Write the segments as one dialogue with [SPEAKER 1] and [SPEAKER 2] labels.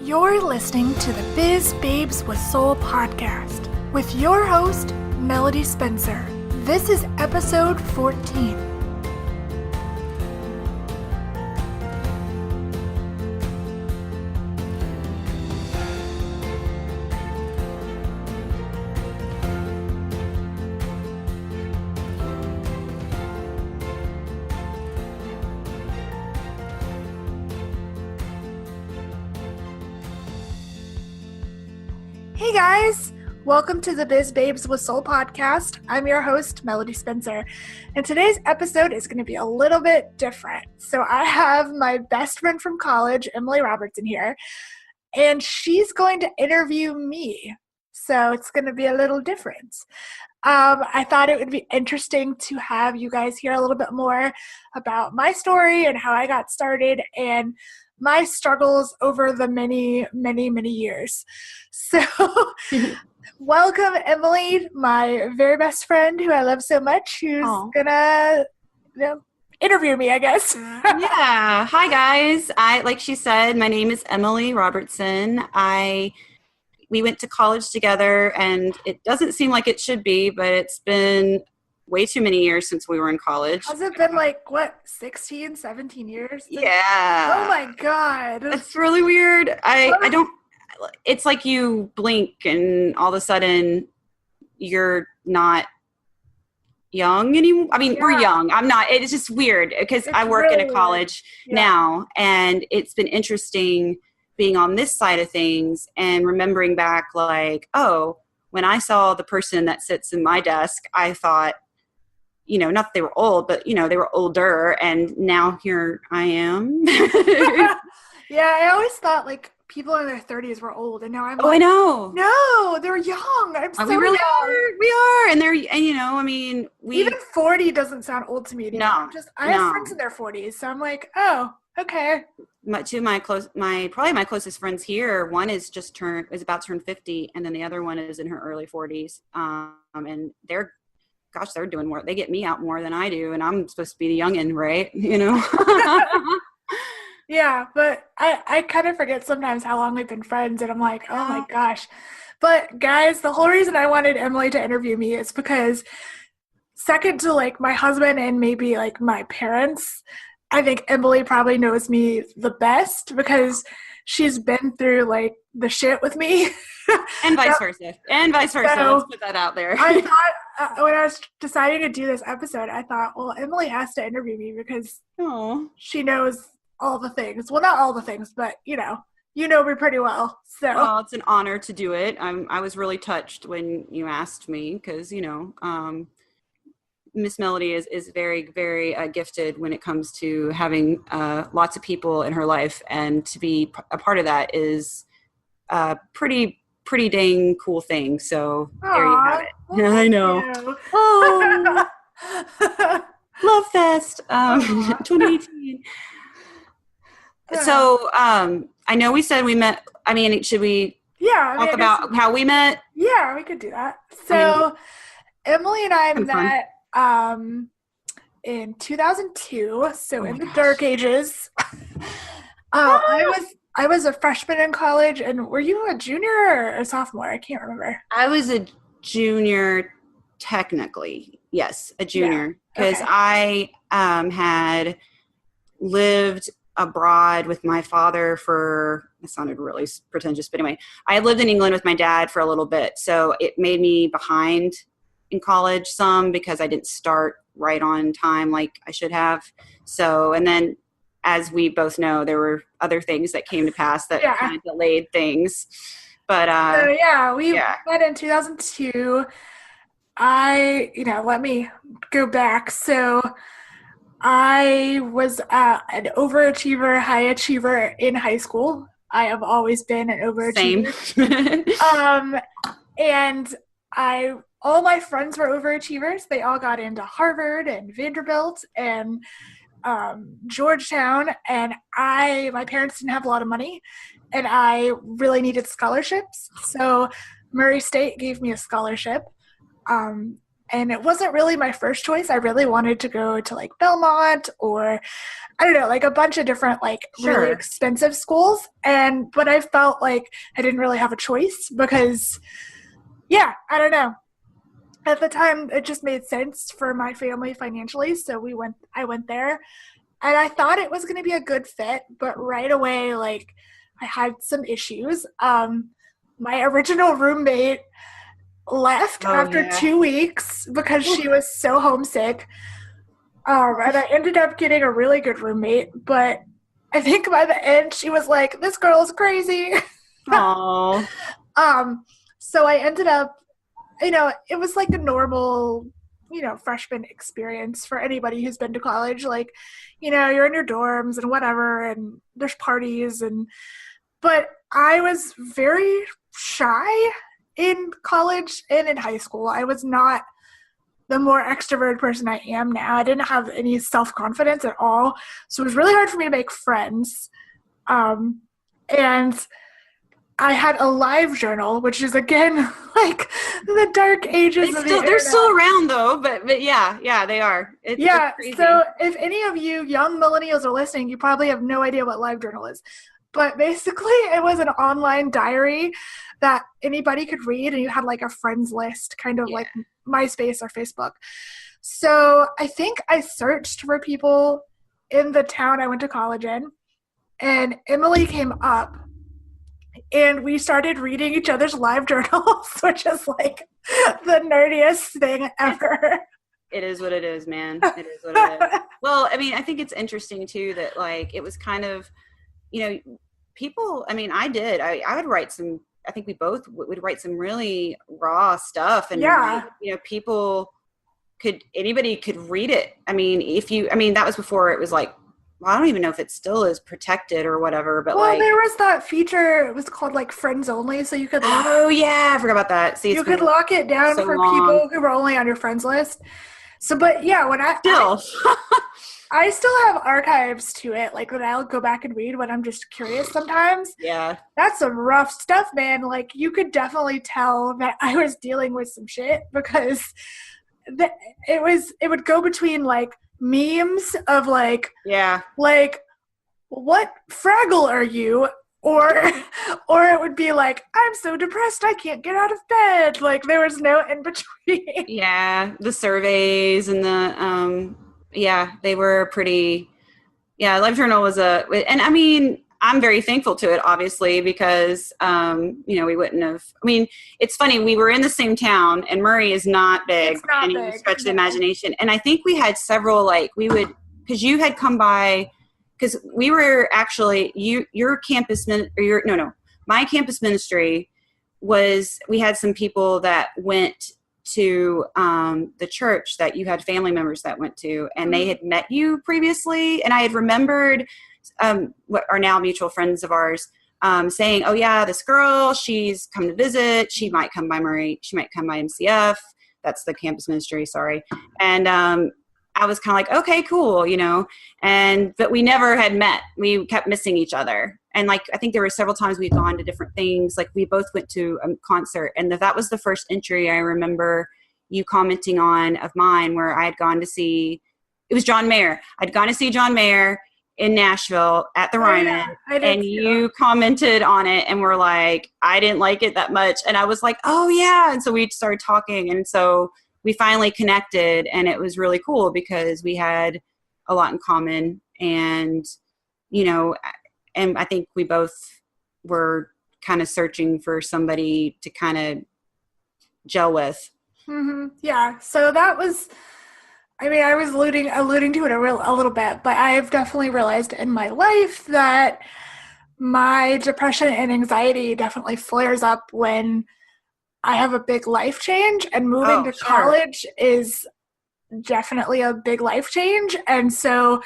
[SPEAKER 1] You're listening to the Biz Babes with Soul podcast with your host, Melody Spencer. This is episode 14. Hey guys, welcome to the Biz Babes with Soul podcast. I'm your host, Melody Spencer, and today's episode is going to be a little bit different. So I have my best friend from college, Emily Robertson, here, and she's going to interview me. So it's going to be a little different. I thought it would be interesting to have you guys hear a little bit more about my story and how I got started and my struggles over the many, many, many years. So welcome, Emily, my very best friend who I love so much, who's gonna interview me, I guess.
[SPEAKER 2] Yeah. Hi, guys. Like she said, my name is Emily Robertson. We went to college together, and it doesn't seem like it should be, but it's been way too many years since we were in college.
[SPEAKER 1] Has it been 16, 17 years?
[SPEAKER 2] Yeah.
[SPEAKER 1] Oh my God.
[SPEAKER 2] That's really weird. It's like you blink and all of a sudden you're not young anymore. I mean, yeah. We're young. I'm not. It's just weird because I work really in a college now, and it's been interesting being on this side of things and remembering back when I saw the person that sits in my desk, I thought, not that they were old, but, they were older. And now here I am.
[SPEAKER 1] Yeah, I always thought, people in their 30s were old. And now I'm
[SPEAKER 2] I know.
[SPEAKER 1] No, they're young. I'm so
[SPEAKER 2] we really
[SPEAKER 1] young.
[SPEAKER 2] are. We are. And they're,
[SPEAKER 1] even 40 doesn't sound old to me anymore.
[SPEAKER 2] No.
[SPEAKER 1] I have friends in their 40s. So I'm like, oh, okay.
[SPEAKER 2] Two of my closest friends here, one is about to turn 50, and then the other one is in her early 40s. And they're doing more. They get me out more than I do, and I'm supposed to be the youngin', right?
[SPEAKER 1] Yeah, but I kind of forget sometimes how long we've been friends, and I'm like, oh my gosh. But guys, the whole reason I wanted Emily to interview me is because second to my husband and maybe my parents, I think Emily probably knows me the best because she's been through the shit with me.
[SPEAKER 2] And vice versa. So, let's put that out there.
[SPEAKER 1] I thought when I was deciding to do this episode, I thought, well, Emily has to interview me because she knows all the things. Well, not all the things, but you know me pretty well. So
[SPEAKER 2] well, it's an honor to do it. I was really touched when you asked me because Miss Melody is very, very gifted when it comes to having lots of people in her life, and to be a part of that is a pretty dang cool thing. So there you have it.
[SPEAKER 1] Well,
[SPEAKER 2] I know. Oh, Love Fest 2018. So I know we said we met. I mean, should we talk about how we met?
[SPEAKER 1] Yeah, we could do that. So Emily and I met in 2002, so in the dark ages. I was a freshman in college, and were you a junior or a sophomore? I can't remember.
[SPEAKER 2] I was a junior, technically. Yes, a junior, because I had lived abroad with my father for, it sounded really pretentious, but anyway, I had lived in England with my dad for a little bit, so it made me behind in college some because I didn't start right on time like I should have. So, and then as we both know, there were other things that came to pass that kind of delayed things. But
[SPEAKER 1] we met in 2002. Let me go back. So I was an overachiever, high achiever in high school. I have always been an overachiever.
[SPEAKER 2] Same.
[SPEAKER 1] And all my friends were overachievers. They all got into Harvard and Vanderbilt and Georgetown, and my parents didn't have a lot of money, and I really needed scholarships. So Murray State gave me a scholarship. And it wasn't really my first choice. I really wanted to go to like Belmont or I don't know, like a bunch of different like really expensive schools. But I felt like I didn't really have a choice because, yeah, I don't know. At the time, it just made sense for my family financially. So I went there and I thought it was going to be a good fit, but right away, like I had some issues. My original roommate left after 2 weeks because she was so homesick. And I ended up getting a really good roommate, but I think by the end she was like, "This girl's crazy."
[SPEAKER 2] Oh.
[SPEAKER 1] So I ended up, it was like a normal, freshman experience for anybody who's been to college. Like, you're in your dorms and whatever, and there's parties but I was very shy in college and in high school. I was not the more extroverted person I am now. I didn't have any self-confidence at all. So it was really hard for me to make friends. And I had a live journal, which is, again, like the dark ages of the internet.
[SPEAKER 2] They're still around, though. But yeah, they are. It's crazy.
[SPEAKER 1] So if any of you young millennials are listening, you probably have no idea what live journal is. But basically, it was an online diary that anybody could read, and you had like a friends list, kind of like MySpace or Facebook. So I think I searched for people in the town I went to college in, and Emily came up, and we started reading each other's live journals, which is like the nerdiest thing ever.
[SPEAKER 2] It is what it is, man. It is what it is. Well, I mean, I think it's interesting, too, that like it was kind of, people, I mean, I would write some, I think we both would write some really raw stuff, and anybody could read it. I mean, that was before it was like, well, I don't even know if it still is protected or whatever, but
[SPEAKER 1] there was that feature, it was called like friends only, so you could
[SPEAKER 2] I forgot about that. See,
[SPEAKER 1] you could lock it down for people who were only on your friends list. So, but yeah, when I still have archives to it, like that I'll go back and read when I'm just curious sometimes.
[SPEAKER 2] Yeah.
[SPEAKER 1] That's some rough stuff, man. Like, you could definitely tell that I was dealing with some shit because it would go between, like, memes of, like, what Fraggle are you? Or it would be like, I'm so depressed I can't get out of bed. Like, there was no in between.
[SPEAKER 2] Yeah, the surveys and the they were pretty. Yeah, LiveJournal was and I mean, I'm very thankful to it, obviously, because we wouldn't have. I mean, it's funny, we were in the same town, and Murray is not big.
[SPEAKER 1] It's not big.
[SPEAKER 2] You stretch the imagination, and I think we had several because you had come by. Because we were actually, your campus, my campus ministry was, we had some people that went to the church that you had family members that went to, and they had met you previously. And I had remembered what are now mutual friends of ours saying, oh yeah, this girl, she's come to visit. She might come by Murray. She might come by MCF. That's the campus ministry, sorry. And I was kind of like, okay, cool, but we never had met. We kept missing each other. And like, I think there were several times we'd gone to different things. Like we both went to a concert, and that was the first entry I remember you commenting on of mine, where I had gone to see, it was John Mayer. I'd gone to see John Mayer in Nashville at the Ryman, and you commented on it and were like, I didn't like it that much. And I was like, oh yeah. And so we started talking. And so we finally connected, and it was really cool because we had a lot in common, and and I think we both were kind of searching for somebody to kind of gel with.
[SPEAKER 1] Mm-hmm. Yeah. So that was, I mean, I was alluding to it a little bit, but I've definitely realized in my life that my depression and anxiety definitely flares up when I have a big life change, and moving to college is definitely a big life change. And so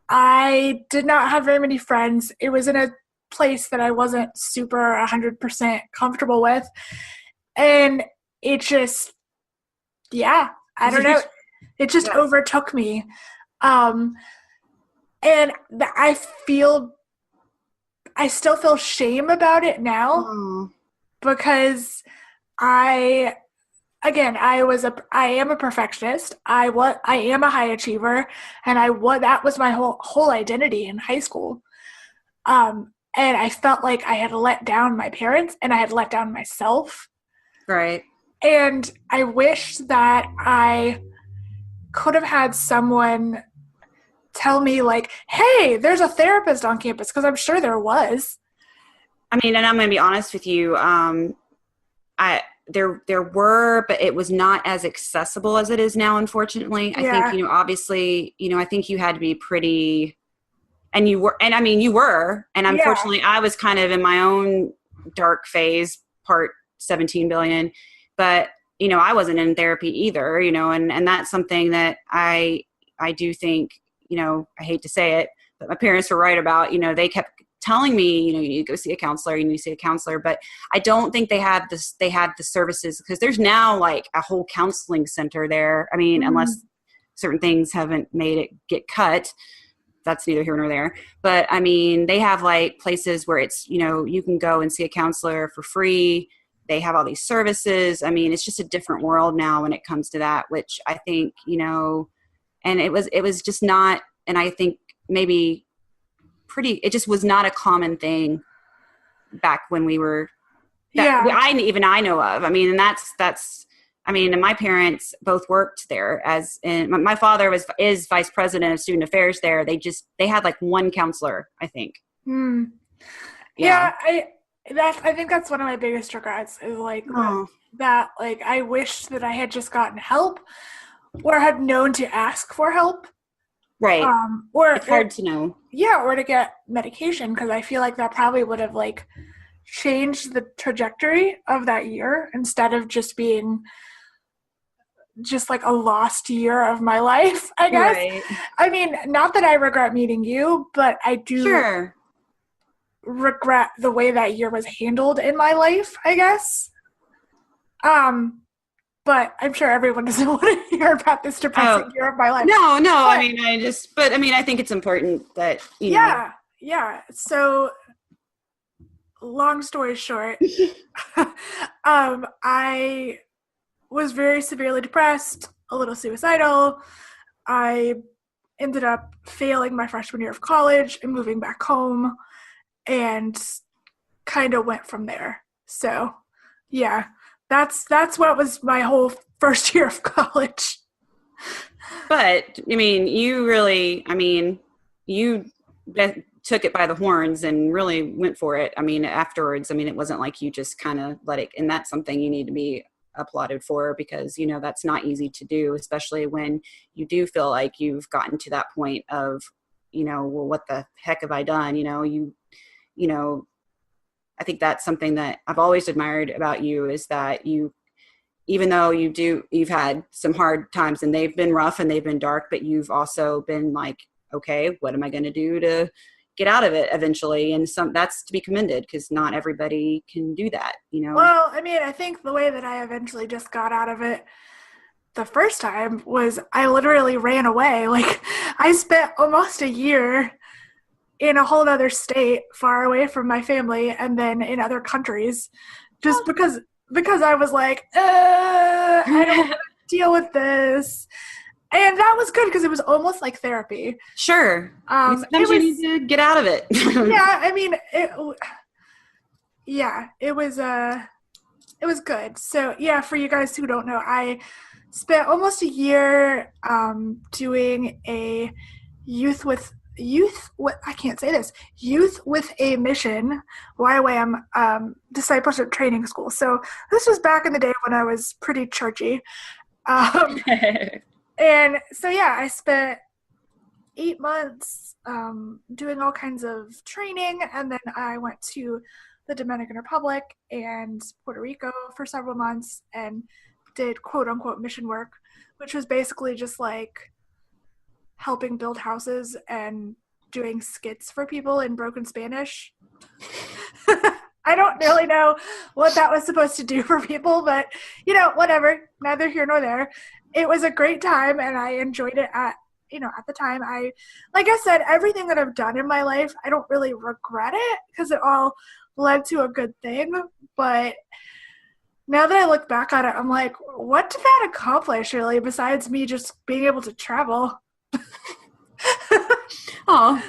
[SPEAKER 1] I did not have very many friends. It was in a place that I wasn't super 100% comfortable with. And it just, I don't know. It just overtook me. And I still feel shame about it now because I again, I am a perfectionist. I am a high achiever, and that was my whole identity in high school. And I felt like I had let down my parents and I had let down myself.
[SPEAKER 2] Right.
[SPEAKER 1] And I wish that I could have had someone tell me like, hey, there's a therapist on campus, because I'm sure there was.
[SPEAKER 2] I mean, and I'm going to be honest with you. There were, but it was not as accessible as it is now, unfortunately.
[SPEAKER 1] Yeah.
[SPEAKER 2] I think, obviously, I think you had to be pretty, and you were, and I mean, you were, and unfortunately I was kind of in my own dark phase, part 17 billion, but, I wasn't in therapy either, and that's something that I do think, I hate to say it, but my parents were right about, they kept telling me, you need to go see a counselor, you need to see a counselor. But I don't think they had the services, because there's now like a whole counseling center there. I mean, unless certain things haven't made it get cut, that's neither here nor there. But I mean, they have like places where it's, you can go and see a counselor for free. They have all these services. I mean, it's just a different world now when it comes to that, which I think, and it was just not, and I think maybe it just was not a common thing back when we were, I know of. I mean, and that's, I mean, and my parents both worked there, and my father is vice president of student affairs there. They had like one counselor, I think.
[SPEAKER 1] Yeah. I think that's one of my biggest regrets is like that, like, I wish that I had just gotten help or had known to ask for help.
[SPEAKER 2] Right. Or it's hard to know.
[SPEAKER 1] Yeah. Or to get medication. 'Cause I feel like that probably would have like changed the trajectory of that year, instead of just being just like a lost year of my life, I guess. Right. I mean, not that I regret meeting you, but I do regret the way that year was handled in my life, I guess. But I'm sure everyone doesn't want to hear about this depressing year of my life.
[SPEAKER 2] No. But, I think it's important that,
[SPEAKER 1] Yeah. So, long story short, I was very severely depressed, a little suicidal. I ended up failing my freshman year of college and moving back home, and kind of went from there. So, yeah, that's what was my whole first year of college.
[SPEAKER 2] But, I mean, you took it by the horns and really went for it. I mean, afterwards, it wasn't like you just kind of let it, and that's something you need to be applauded for, because, that's not easy to do, especially when you do feel like you've gotten to that point of, well, what the heck have I done? I think that's something that I've always admired about you, is that you, even though you've had some hard times and they've been rough and they've been dark, but you've also been like, okay, what am I going to do to get out of it eventually? And that's to be commended, because not everybody can do that,
[SPEAKER 1] Well, I think the way that I eventually just got out of it the first time was I literally ran away. Like, I spent almost a year in a whole other state, far away from my family, and then in other countries, just because I was like, I don't want to deal with this. And that was good, because it was almost like therapy.
[SPEAKER 2] Sure. Sometimes you need to get out of it.
[SPEAKER 1] It was good. So, yeah, for you guys who don't know, I spent almost a year doing a youth with a mission, YWAM, discipleship training school. So this was back in the day when I was pretty churchy. And so, yeah, I spent 8 months doing all kinds of training, and then I went to the Dominican Republic and Puerto Rico for several months and did quote-unquote mission work, which was basically just like helping build houses and doing skits for people in broken Spanish. I don't really know what that was supposed to do for people, but, whatever, neither here nor there. It was a great time, and I enjoyed it at the time. Like I said, everything that I've done in my life, I don't really regret it, because it all led to a good thing. But now that I look back on it, I'm like, what did that accomplish really besides me just being able to travel?
[SPEAKER 2] Oh,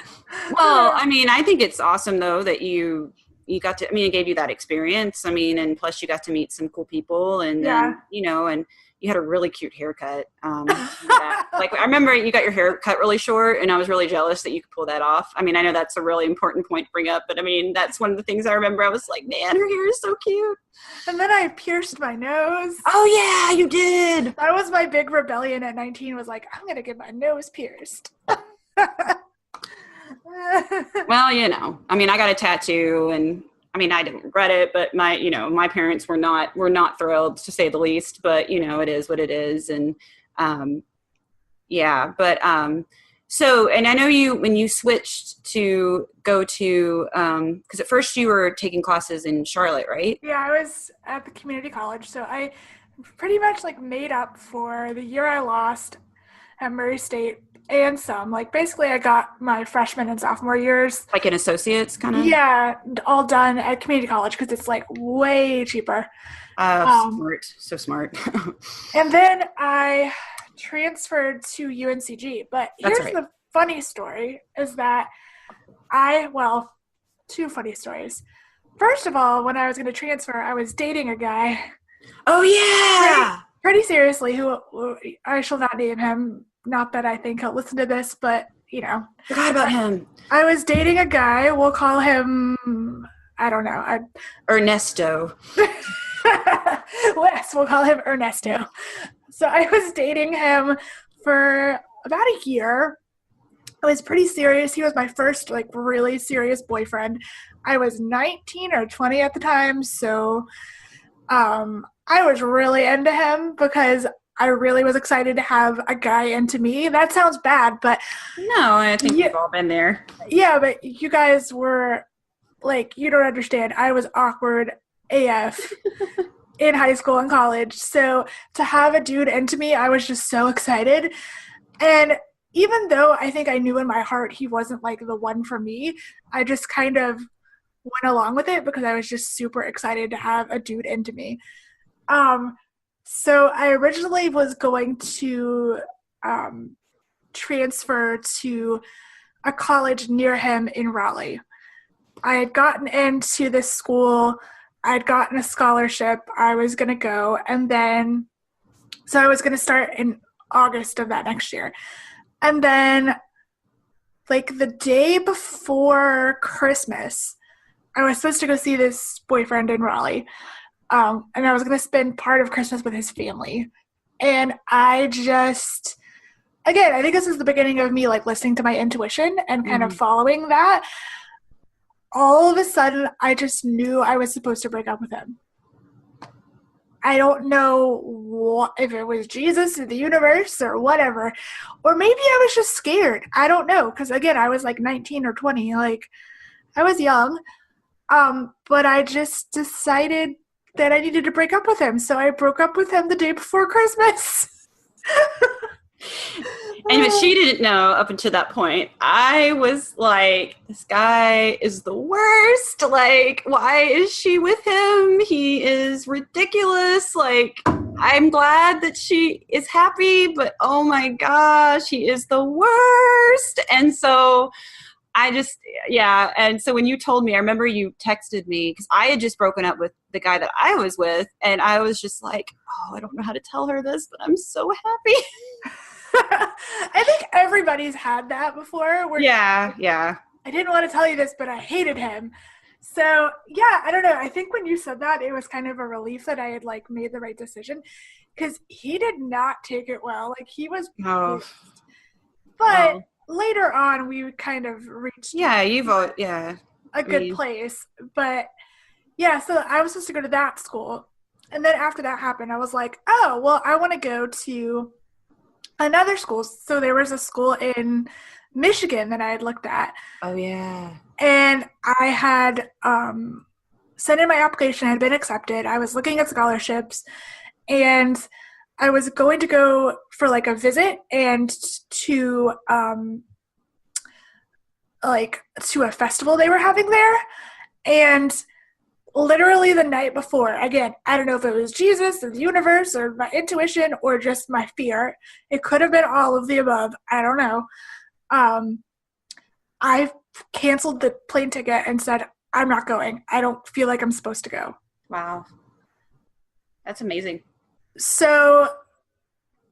[SPEAKER 2] well, I mean, I think it's awesome though that you got to, I mean, it gave you that experience. I mean, and plus you got to meet some cool people and
[SPEAKER 1] Yeah.
[SPEAKER 2] then, you know, and you had a really cute haircut. Like I remember you got your hair cut really short and I was really jealous that you could pull that off. I mean, I know that's a really important point to bring up, but I mean, that's one of the things I remember. I was like, man, her hair is so cute.
[SPEAKER 1] And then I pierced my nose.
[SPEAKER 2] Oh yeah, you did.
[SPEAKER 1] That was my big rebellion at 19, was like, I'm going to get my nose pierced.
[SPEAKER 2] Well, you know, I mean, I got a tattoo and I mean, I didn't regret it, but my parents were not thrilled, to say the least, but you know, it is what it is. And, yeah, but, so, and I know when you switched to go to, cause at first you were taking classes in Charlotte, right?
[SPEAKER 1] Yeah, I was at the community college. So I pretty much like made up for the year I lost at Murray State and some. Like basically I got my freshman and sophomore years.
[SPEAKER 2] Like an associate's kind of?
[SPEAKER 1] Yeah, all done at community college because it's like way cheaper.
[SPEAKER 2] Smart. So smart.
[SPEAKER 1] And then I transferred to UNCG. But here's the funny story is that two funny stories. First of all, when I was going to transfer, I was dating a guy.
[SPEAKER 2] Oh, yeah.
[SPEAKER 1] Pretty seriously, who I shall not name him. Not that I think he'll listen to this, but, you know.
[SPEAKER 2] Forgot about him.
[SPEAKER 1] I was dating a guy. We'll call him, I don't know.
[SPEAKER 2] Ernesto.
[SPEAKER 1] Yes, we'll call him Ernesto. So I was dating him for about a year. It was pretty serious. He was my first, like, really serious boyfriend. I was 19 or 20 at the time, so I was really into him because I really was excited to have a guy into me. That sounds bad, but...
[SPEAKER 2] No, I think we've all been there.
[SPEAKER 1] Yeah, but you guys were, like, you don't understand. I was awkward AF in high school and college. So to have a dude into me, I was just so excited. And even though I think I knew in my heart he wasn't, like, the one for me, I just kind of went along with it because I was just super excited to have a dude into me. So I originally was going to transfer to a college near him in Raleigh. I had gotten into this school. I had gotten a scholarship. I was going to go. And then, so I was going to start in August of that next year. And then, like, the day before Christmas, I was supposed to go see this boyfriend in Raleigh. And I was going to spend part of Christmas with his family. And I just, again, I think this is the beginning of me, like, listening to my intuition and kind of following that. All of a sudden, I just knew I was supposed to break up with him. I don't know if it was Jesus or the universe or whatever. Or maybe I was just scared. I don't know. Because, again, I was, like, 19 or 20. Like, I was young. But I just decided that I needed to break up with him. So I broke up with him the day before Christmas.
[SPEAKER 2] And what she didn't know up until that point, I was like, this guy is the worst. Like, why is she with him? He is ridiculous. Like, I'm glad that she is happy, but oh my gosh, he is the worst. And so I just, yeah. And so when you told me, I remember you texted me because I had just broken up with the guy that I was with. And I was just like, oh, I don't know how to tell her this, but I'm so happy.
[SPEAKER 1] I think everybody's had that before.
[SPEAKER 2] Yeah.
[SPEAKER 1] I didn't want to tell you this, but I hated him. So, yeah, I don't know. I think when you said that, it was kind of a relief that I had, like, made the right decision because he did not take it well. Like, he was pissed. But later on, we kind of reached a good place. But, yeah, so I was supposed to go to that school. And then after that happened, I was like, oh, well, I want to go to another school. So there was a school in Michigan that I had looked at.
[SPEAKER 2] Oh, yeah.
[SPEAKER 1] And I had sent in my application. I had been accepted. I was looking at scholarships. And I was going to go for, like, a visit and to a festival they were having there. And literally the night before, again, I don't know if it was Jesus or the universe or my intuition or just my fear. It could have been all of the above. I don't know. I canceled the plane ticket and said, I'm not going. I don't feel like I'm supposed to go.
[SPEAKER 2] Wow. That's amazing.
[SPEAKER 1] So,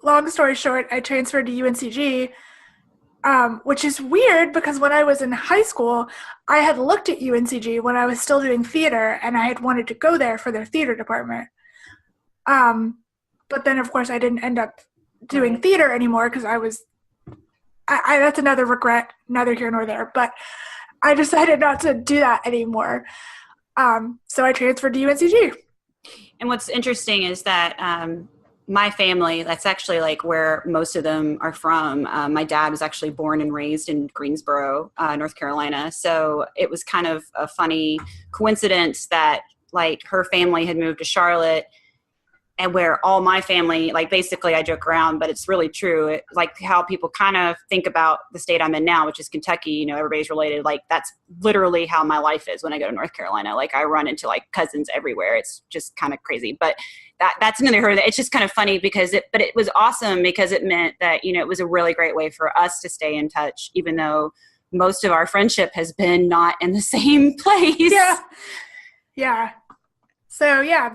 [SPEAKER 1] long story short, I transferred to UNCG, which is weird because when I was in high school, I had looked at UNCG when I was still doing theater, and I had wanted to go there for their theater department. But then, of course, I didn't end up doing theater anymore because that's another regret, neither here nor there, but I decided not to do that anymore. So I transferred to UNCG.
[SPEAKER 2] And what's interesting is that my family, that's actually like where most of them are from. My dad was actually born and raised in Greensboro, North Carolina. So it was kind of a funny coincidence that like her family had moved to Charlotte, and where all my family, like basically I joke around, but it's really true. It, like how people kind of think about the state I'm in now, which is Kentucky, you know, everybody's related. Like that's literally how my life is when I go to North Carolina. Like I run into like cousins everywhere. It's just kind of crazy. But that's another, it's just kind of funny because it was awesome because it meant that, you know, it was a really great way for us to stay in touch, even though most of our friendship has been not in the same place.
[SPEAKER 1] Yeah. Yeah. So yeah,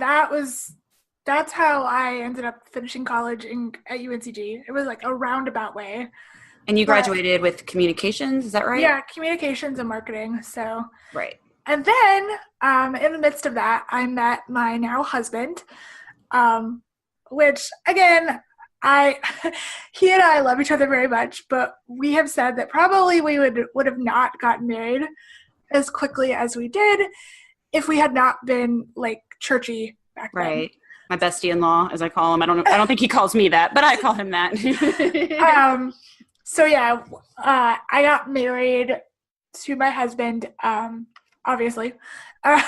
[SPEAKER 1] that's how I ended up finishing college at UNCG. It was like a roundabout way.
[SPEAKER 2] And you graduated with communications, is that right?
[SPEAKER 1] Yeah, communications and marketing. So
[SPEAKER 2] right.
[SPEAKER 1] And then in the midst of that, I met my now husband, which again, he and I love each other very much, but we have said that probably we would have not gotten married as quickly as we did if we had not been like churchy back then.
[SPEAKER 2] Right. My bestie-in-law, as I call him. I don't think he calls me that, but I call him that.
[SPEAKER 1] So yeah, I got married to my husband, obviously, the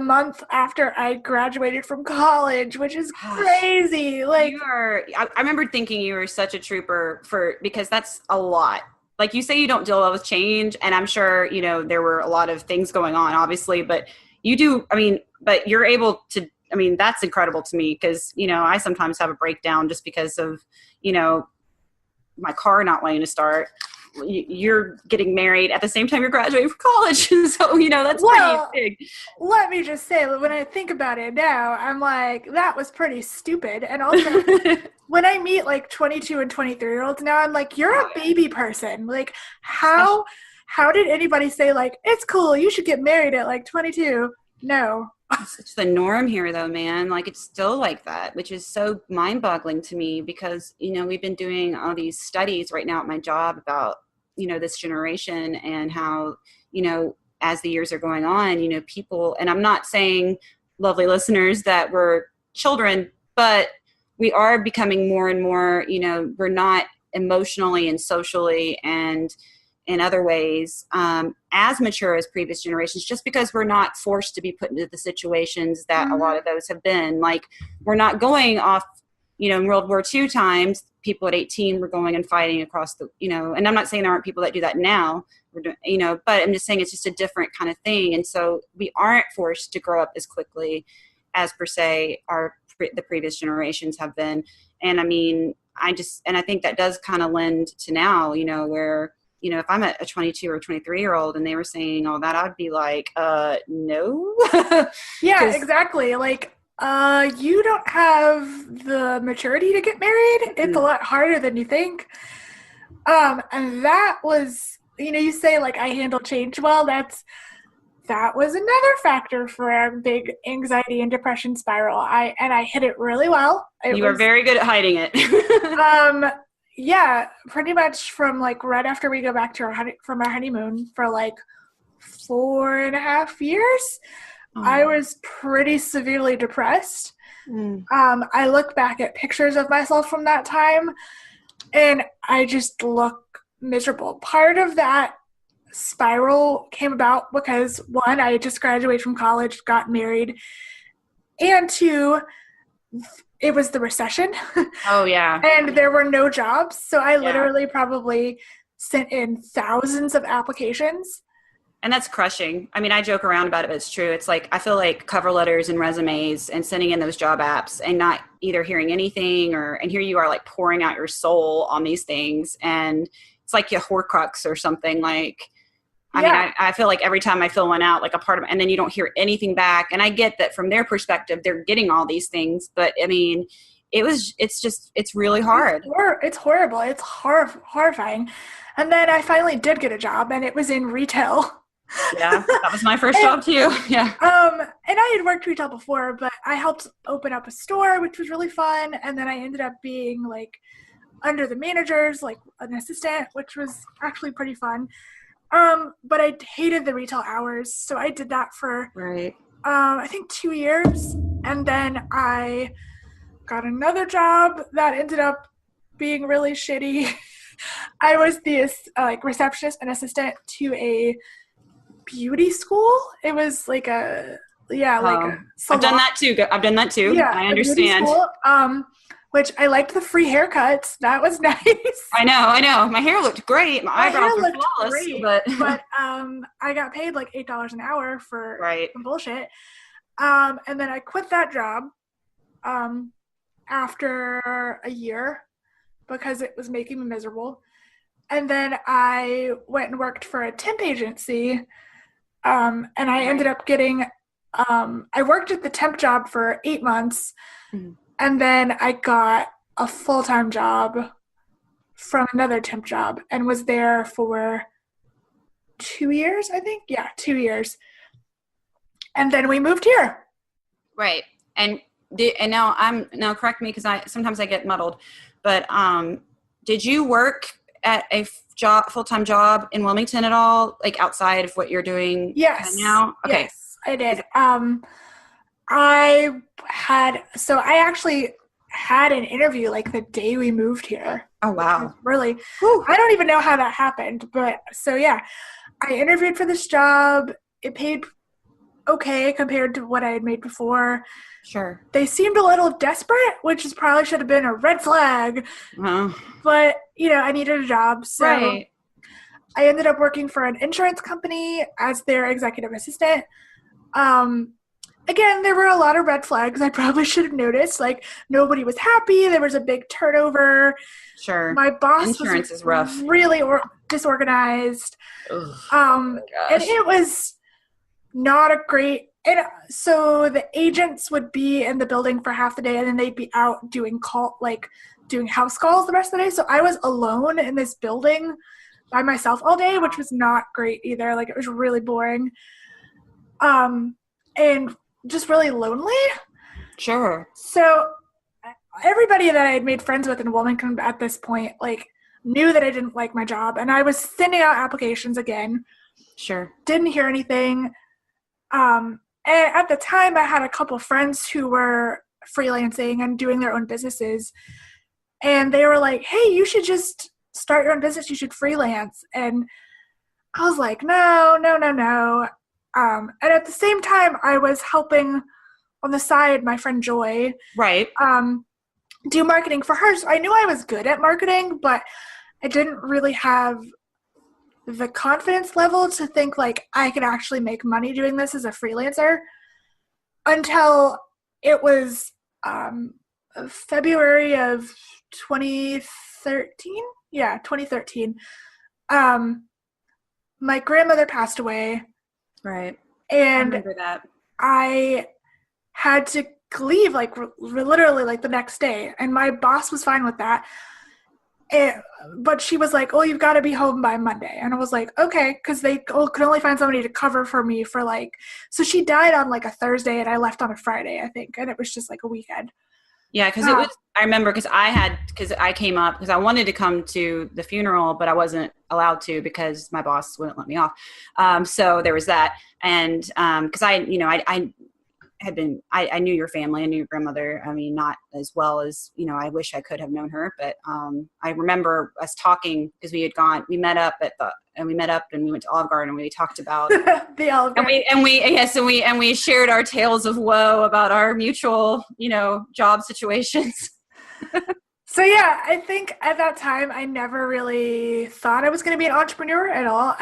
[SPEAKER 1] month after I graduated from college, which is crazy. Like
[SPEAKER 2] I remember thinking you were such a trooper because that's a lot. Like you say, you don't deal with change, and I'm sure, you know, there were a lot of things going on, obviously, but you do, but you're able to, that's incredible to me because, you know, I sometimes have a breakdown just because of, you know, my car not wanting to start. You're getting married at the same time you're graduating from college. So, you know, that's pretty big.
[SPEAKER 1] Let me just say, when I think about it now, I'm like, that was pretty stupid. And also, when I meet like 22 and 23-year-olds now, I'm like, you're a baby person. Like, how did anybody say, like, it's cool, you should get married at like 22? No.
[SPEAKER 2] It's the norm here, though, man. Like, it's still like that, which is so mind-boggling to me because, you know, we've been doing all these studies right now at my job about, you know, this generation and how, you know, as the years are going on, you know, people, and I'm not saying, lovely listeners, that we're children, but we are becoming more and more, you know, we're not emotionally and socially and in other ways as mature as previous generations, just because we're not forced to be put into the situations that a lot of those have been. Like, we're not going off, you know, in World War II times, people at 18 were going and fighting across the, you know, and I'm not saying there aren't people that do that now, we're doing, you know, but I'm just saying it's just a different kind of thing. And so we aren't forced to grow up as quickly as per se the previous generations have been. And I think that does kind of lend to now, you know, where, you know, if I'm a 22 or 23-year-old and they were saying all that, I'd be like, no.
[SPEAKER 1] Yeah, exactly. Like, you don't have the maturity to get married. It's a lot harder than you think. And that was, you know, you say like, I handle change well. That was another factor for a big anxiety and depression spiral. I hit it really well.
[SPEAKER 2] You are very good at hiding it.
[SPEAKER 1] Yeah, pretty much from like right after we go back to from our honeymoon for like 4.5 years, I was pretty severely depressed. I look back at pictures of myself from that time and I just look miserable. Part of that spiral came about because, one, I just graduated from college, got married, and two, it was the recession.
[SPEAKER 2] Oh, yeah.
[SPEAKER 1] And there were no jobs. So I literally probably sent in thousands of applications
[SPEAKER 2] And that's crushing. I mean, I joke around about it, but it's true. It's like, I feel like cover letters and resumes and sending in those job apps and not either hearing anything and here you are like pouring out your soul on these things. And it's like a Horcrux or something like, I mean, I feel like every time I fill one out, like a part of, and then you don't hear anything back. And I get that from their perspective, they're getting all these things, but I mean, it's really hard.
[SPEAKER 1] It's horrible. It's horrifying. And then I finally did get a job, and it was in retail.
[SPEAKER 2] Yeah, that was my first job too. Yeah.
[SPEAKER 1] And I had worked retail before, but I helped open up a store, which was really fun. And then I ended up being like under the managers, like an assistant, which was actually pretty fun. But I hated the retail hours, so I did that for I think 2 years, and then I got another job that ended up being really shitty. I was the like receptionist and assistant to a beauty school. It was like a salon.
[SPEAKER 2] I've done that too. Yeah, I understand.
[SPEAKER 1] School, which I liked the free haircuts. That was nice.
[SPEAKER 2] I know. My hair looked great. My eyebrows were flawless.
[SPEAKER 1] Great, but I got paid like $8 an hour for some bullshit. And then I quit that job after a year because it was making me miserable. And then I went and worked for a temp agency. And I ended up getting I worked at the temp job for 8 months. Mm-hmm. And then I got a full-time job from another temp job and was there for 2 years, I think. Yeah, 2 years. And then we moved here.
[SPEAKER 2] Right. And now correct me because sometimes I get muddled. But did you work at a full-time job in Wilmington at all, like outside of what you're doing now? Okay.
[SPEAKER 1] Yes, I did. I actually had an interview like the day we moved here.
[SPEAKER 2] Oh, wow.
[SPEAKER 1] Really? Whew. I don't even know how that happened. But so, yeah, I interviewed for this job. It paid okay compared to what I had made before.
[SPEAKER 2] Sure.
[SPEAKER 1] They seemed a little desperate, which probably should have been a red flag. But, I needed a job. So I ended up working for an insurance company as their executive assistant. Again, there were a lot of red flags I probably should have noticed. Like, nobody was happy. There was a big turnover.
[SPEAKER 2] Sure.
[SPEAKER 1] My boss
[SPEAKER 2] Insurance is rough.
[SPEAKER 1] Really disorganized.
[SPEAKER 2] Ugh.
[SPEAKER 1] And it was not a great – and so the agents would be in the building for half the day, and then they'd be out doing house calls the rest of the day. So I was alone in this building by myself all day, which was not great either. Like, it was really boring. And just really lonely.
[SPEAKER 2] Sure.
[SPEAKER 1] So everybody that I had made friends with in Wilmington at this point, like, knew that I didn't like my job. And I was sending out applications again.
[SPEAKER 2] Sure.
[SPEAKER 1] Didn't hear anything. And at the time, I had a couple friends who were freelancing and doing their own businesses. And they were like, hey, you should just start your own business. You should freelance. And I was like, no. And at the same time, I was helping on the side my friend Joy do marketing for her. So I knew I was good at marketing, but I didn't really have the confidence level to think like I could actually make money doing this as a freelancer until it was February of 2013. Yeah, 2013. My grandmother passed away.
[SPEAKER 2] Right.
[SPEAKER 1] And
[SPEAKER 2] I remember that.
[SPEAKER 1] I had to leave like literally like the next day. And my boss was fine with that. But she was like, oh, you've got to be home by Monday. And I was like, okay, because they could only find somebody to cover for me for so she died on like a Thursday and I left on a Friday, I think. And it was just like a weekend.
[SPEAKER 2] Yeah, because I remember because I came up because I wanted to come to the funeral, but I wasn't allowed to because my boss wouldn't let me off. So there was that. And because I knew your family, I knew your grandmother. I mean, not as well as, I wish I could have known her, but I remember us talking because we met up and we went to Olive Garden and we talked about
[SPEAKER 1] the Olive Garden.
[SPEAKER 2] And we shared our tales of woe about our mutual, job situations.
[SPEAKER 1] So yeah, I think at that time I never really thought I was going to be an entrepreneur at all.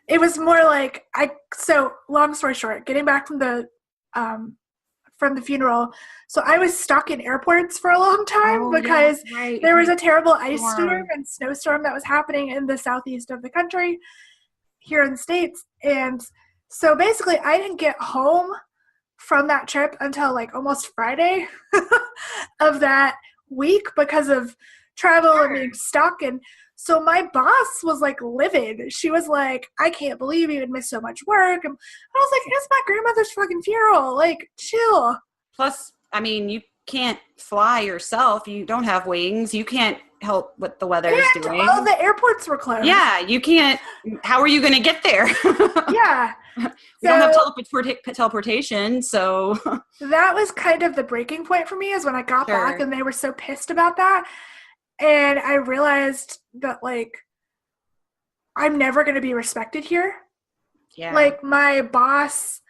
[SPEAKER 1] it was more like so long story short, getting back from the funeral. So I was stuck in airports for a long time because there was a terrible ice storm and snowstorm that was happening in the southeast of the country here in the States. And so basically I didn't get home from that trip until like almost Friday of that week because of travel and being stuck. And so my boss was like livid. She was like, I can't believe you had missed so much work. And I was like, it's my grandmother's fucking funeral. Like, chill.
[SPEAKER 2] Plus, I mean, you can't fly yourself. You don't have wings. You can't help what the weather is doing.
[SPEAKER 1] All the airports were closed.
[SPEAKER 2] Yeah, you can't. How are you going to get there?
[SPEAKER 1] Yeah.
[SPEAKER 2] We don't have teleportation, so.
[SPEAKER 1] That was kind of the breaking point for me is when I got back and they were so pissed about that. And I realized that, like, I'm never going to be respected here. Yeah. Like, my boss,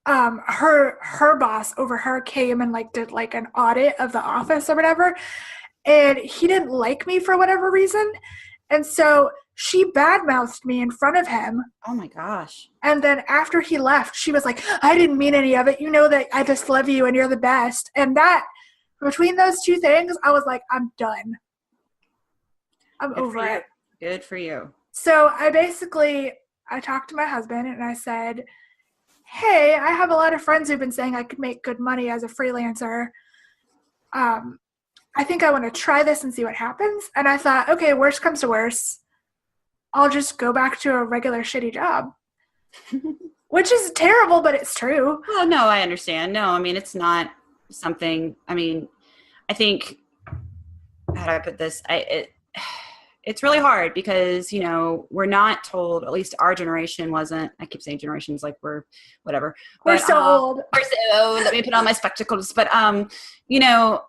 [SPEAKER 1] her boss over her came and, like, did, like, an audit of the office or whatever. And he didn't like me for whatever reason. And so she badmouthed me in front of him.
[SPEAKER 2] Oh, my gosh.
[SPEAKER 1] And then after he left, she was like, I didn't mean any of it. You know that I just love you and you're the best. And that... between those two things, I was like, I'm done. I'm over it.
[SPEAKER 2] Good for you.
[SPEAKER 1] So I talked to my husband and I said, hey, I have a lot of friends who've been saying I could make good money as a freelancer. I think I want to try this and see what happens. And I thought, okay, worst comes to worst, I'll just go back to a regular shitty job. Which is terrible, but it's true.
[SPEAKER 2] Well, no, I understand. No, I mean, it's not something, I mean, I think, how do I put this? It's really hard because, you know, we're not told, at least our generation wasn't, I keep saying generations like we're whatever.
[SPEAKER 1] We're so old.
[SPEAKER 2] We're so old. Let me put on my spectacles. But, you know,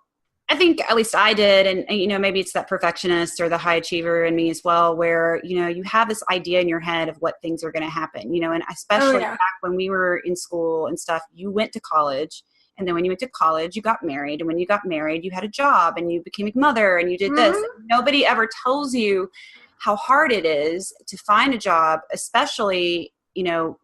[SPEAKER 2] I think at least I did. And, you know, maybe it's that perfectionist or the high achiever in me as well, where, you know, you have this idea in your head of what things are going to happen, you know, and especially back when we were in school and stuff, you went to college. And then when you went to college, you got married. And when you got married, you had a job and you became a mother and you did this. Nobody ever tells you how hard it is to find a job, especially, you know,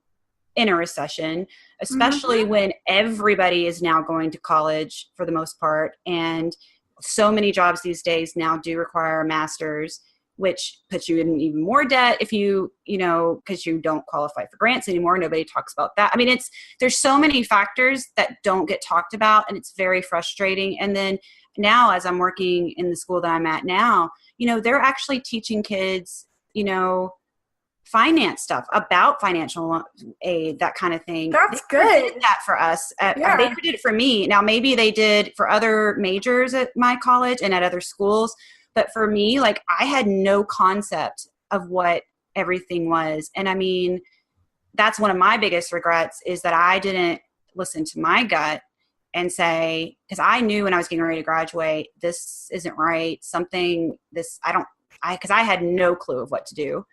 [SPEAKER 2] in a recession, especially when everybody is now going to college for the most part. And so many jobs these days now do require a master's, which puts you in even more debt if you know, because you don't qualify for grants anymore. Nobody talks about that. I mean, there's so many factors that don't get talked about, and it's very frustrating. And then now, as I'm working in the school that I'm at now, you know, they're actually teaching kids, you know, finance stuff about financial aid, that kind of thing.
[SPEAKER 1] That's
[SPEAKER 2] good. They did that for us. They did it for me. Now, maybe they did for other majors at my college and at other schools. But for me, like, I had no concept of what everything was. And I mean, that's one of my biggest regrets is that I didn't listen to my gut and say, because I knew when I was getting ready to graduate, this isn't right. Because I had no clue of what to do.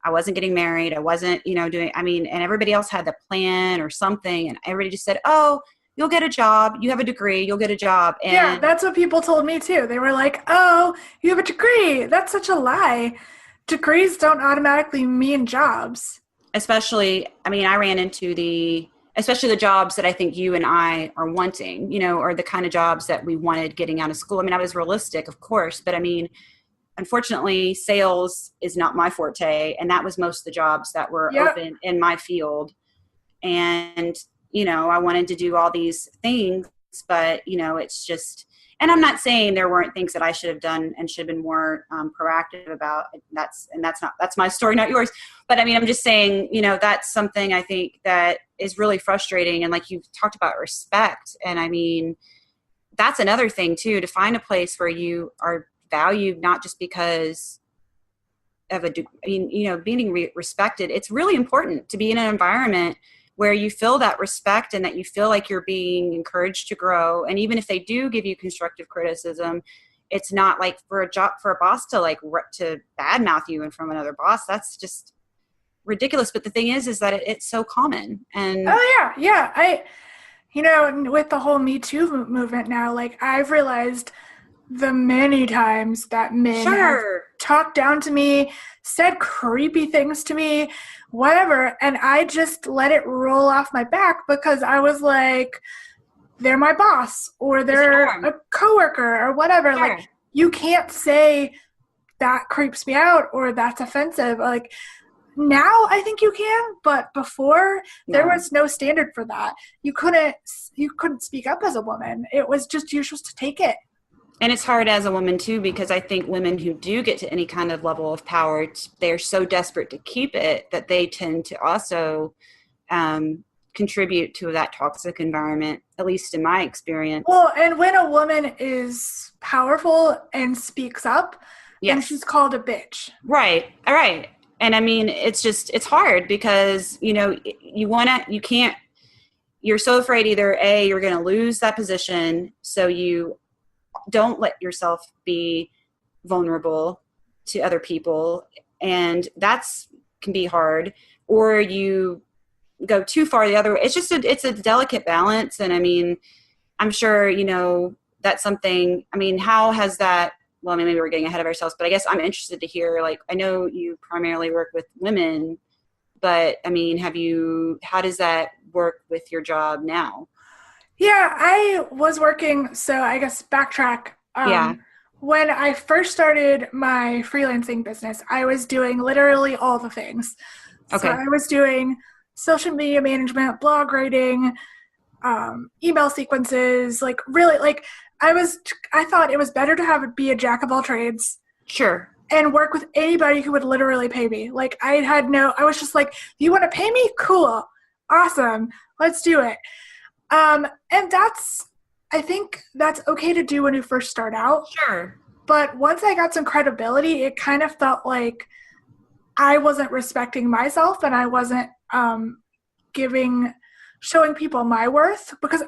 [SPEAKER 2] I wasn't getting married. I wasn't, you know, and everybody else had the plan or something. And everybody just said, oh, you'll get a job. You have a degree. You'll get a job. And
[SPEAKER 1] yeah, that's what people told me too. They were like, oh, you have a degree. That's such a lie. Degrees don't automatically mean jobs.
[SPEAKER 2] Especially, I mean, I ran into especially the jobs that I think you and I are wanting, you know, or the kind of jobs that we wanted getting out of school. I mean, I was realistic, of course, but I mean, unfortunately, sales is not my forte. And that was most of the jobs that were open in my field. And you know, I wanted to do all these things, but, you know, it's just, and I'm not saying there weren't things that I should have done and should have been more proactive about. That's my story, not yours. But I mean, I'm just saying, you know, that's something I think that is really frustrating. And like you talked about respect. And I mean, that's another thing too, to find a place where you are valued, not just because of being respected. It's really important to be in an environment where you feel that respect and that you feel like you're being encouraged to grow. And even if they do give you constructive criticism, it's not like for a boss to to badmouth you in front of another boss. That's just ridiculous. But the thing is that it's so common. And
[SPEAKER 1] yeah. You know, with the whole Me Too movement now, like I've realized the many times that men have talked down to me, said creepy things to me, whatever, and I just let it roll off my back because I was like, they're my boss or they're a coworker or whatever.
[SPEAKER 2] Sure.
[SPEAKER 1] Like, you can't say that creeps me out or that's offensive. Like, now I think you can, but before there was no standard for that. You couldn't speak up as a woman. It was just, you're supposed to take it.
[SPEAKER 2] And it's hard as a woman too, because I think women who do get to any kind of level of power, they're so desperate to keep it that they tend to also contribute to that toxic environment, at least in my experience.
[SPEAKER 1] Well, and when a woman is powerful and speaks up, then she's called a bitch.
[SPEAKER 2] Right. All right. And I mean, it's hard because, you're so afraid either A, you're going to lose that position. So you don't let yourself be vulnerable to other people. And can be hard, or you go too far the other way. It's a delicate balance. And I mean, I'm sure, that's something, I mean, how has that, well, I mean, maybe we're getting ahead of ourselves, but I guess I'm interested to hear, like, I know you primarily work with women, but I mean, how does that work with your job now?
[SPEAKER 1] Yeah, I was working, so I guess backtrack. When I first started my freelancing business, I was doing literally all the things. Okay. So I was doing social media management, blog writing, email sequences, like really, like I thought it was better to be a jack of all trades.
[SPEAKER 2] Sure.
[SPEAKER 1] And work with anybody who would literally pay me. Like I was just like, you want to pay me? Cool. Awesome. Let's do it. And I think that's okay to do when you first start out.
[SPEAKER 2] Sure.
[SPEAKER 1] But once I got some credibility, it kind of felt like I wasn't respecting myself and I wasn't showing people my worth because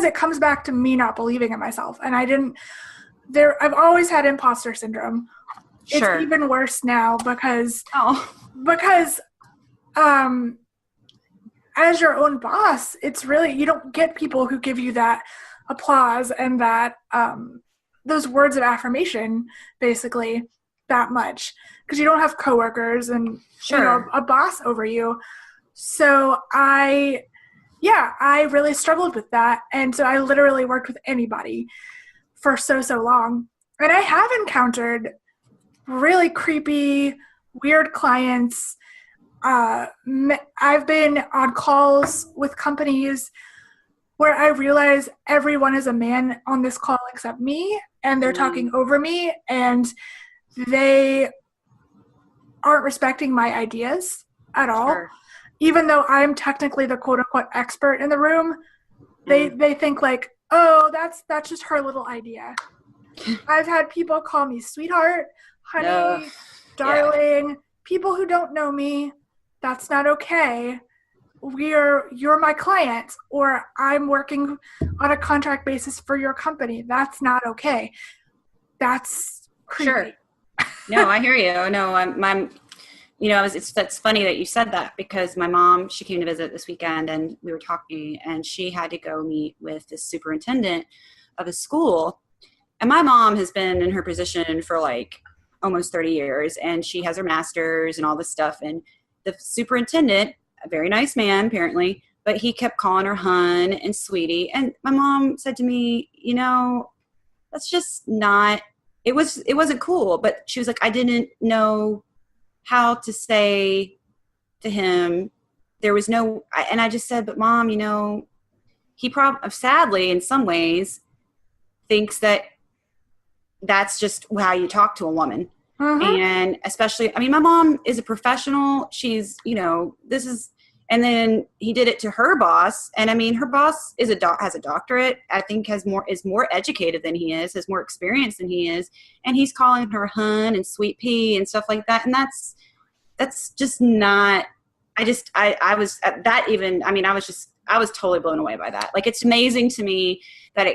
[SPEAKER 1] it comes back to me not believing in myself. And I've always had imposter syndrome. Sure. It's even worse now because as your own boss, it's really, you don't get people who give you that applause and that those words of affirmation basically that much because you don't have coworkers and a boss over you. So I really struggled with that. And so I literally worked with anybody for so long. And I have encountered really creepy, weird clients. I've been on calls with companies where I realize everyone is a man on this call except me, and they're talking over me, and they aren't respecting my ideas at all. Sure. Even though I'm technically the quote-unquote expert in the room, they think like, oh, that's just her little idea. I've had people call me sweetheart, honey, darling, people who don't know me. That's not okay. You're my client, or I'm working on a contract basis for your company. That's not okay. That's creepy.
[SPEAKER 2] Sure. No, I hear you. No, that's funny that you said that because my mom, she came to visit this weekend and we were talking and she had to go meet with the superintendent of a school. And my mom has been in her position for like almost 30 years and she has her master's and all this stuff. And the superintendent, a very nice man apparently, but he kept calling her hun and sweetie. And my mom said to me, that's just not, it wasn't cool. But she was like, I didn't know how to say to him, there was no, and I just said, but Mom, he sadly in some ways thinks that that's just how you talk to a woman. Mm-hmm. And especially, I mean, my mom is a professional. She's, and then he did it to her boss. And I mean, her boss has a doctorate, I think is more educated than he is, has more experience than he is. And he's calling her hun and sweet pea and stuff like that. And that's just not, I was totally blown away by that. Like, it's amazing to me that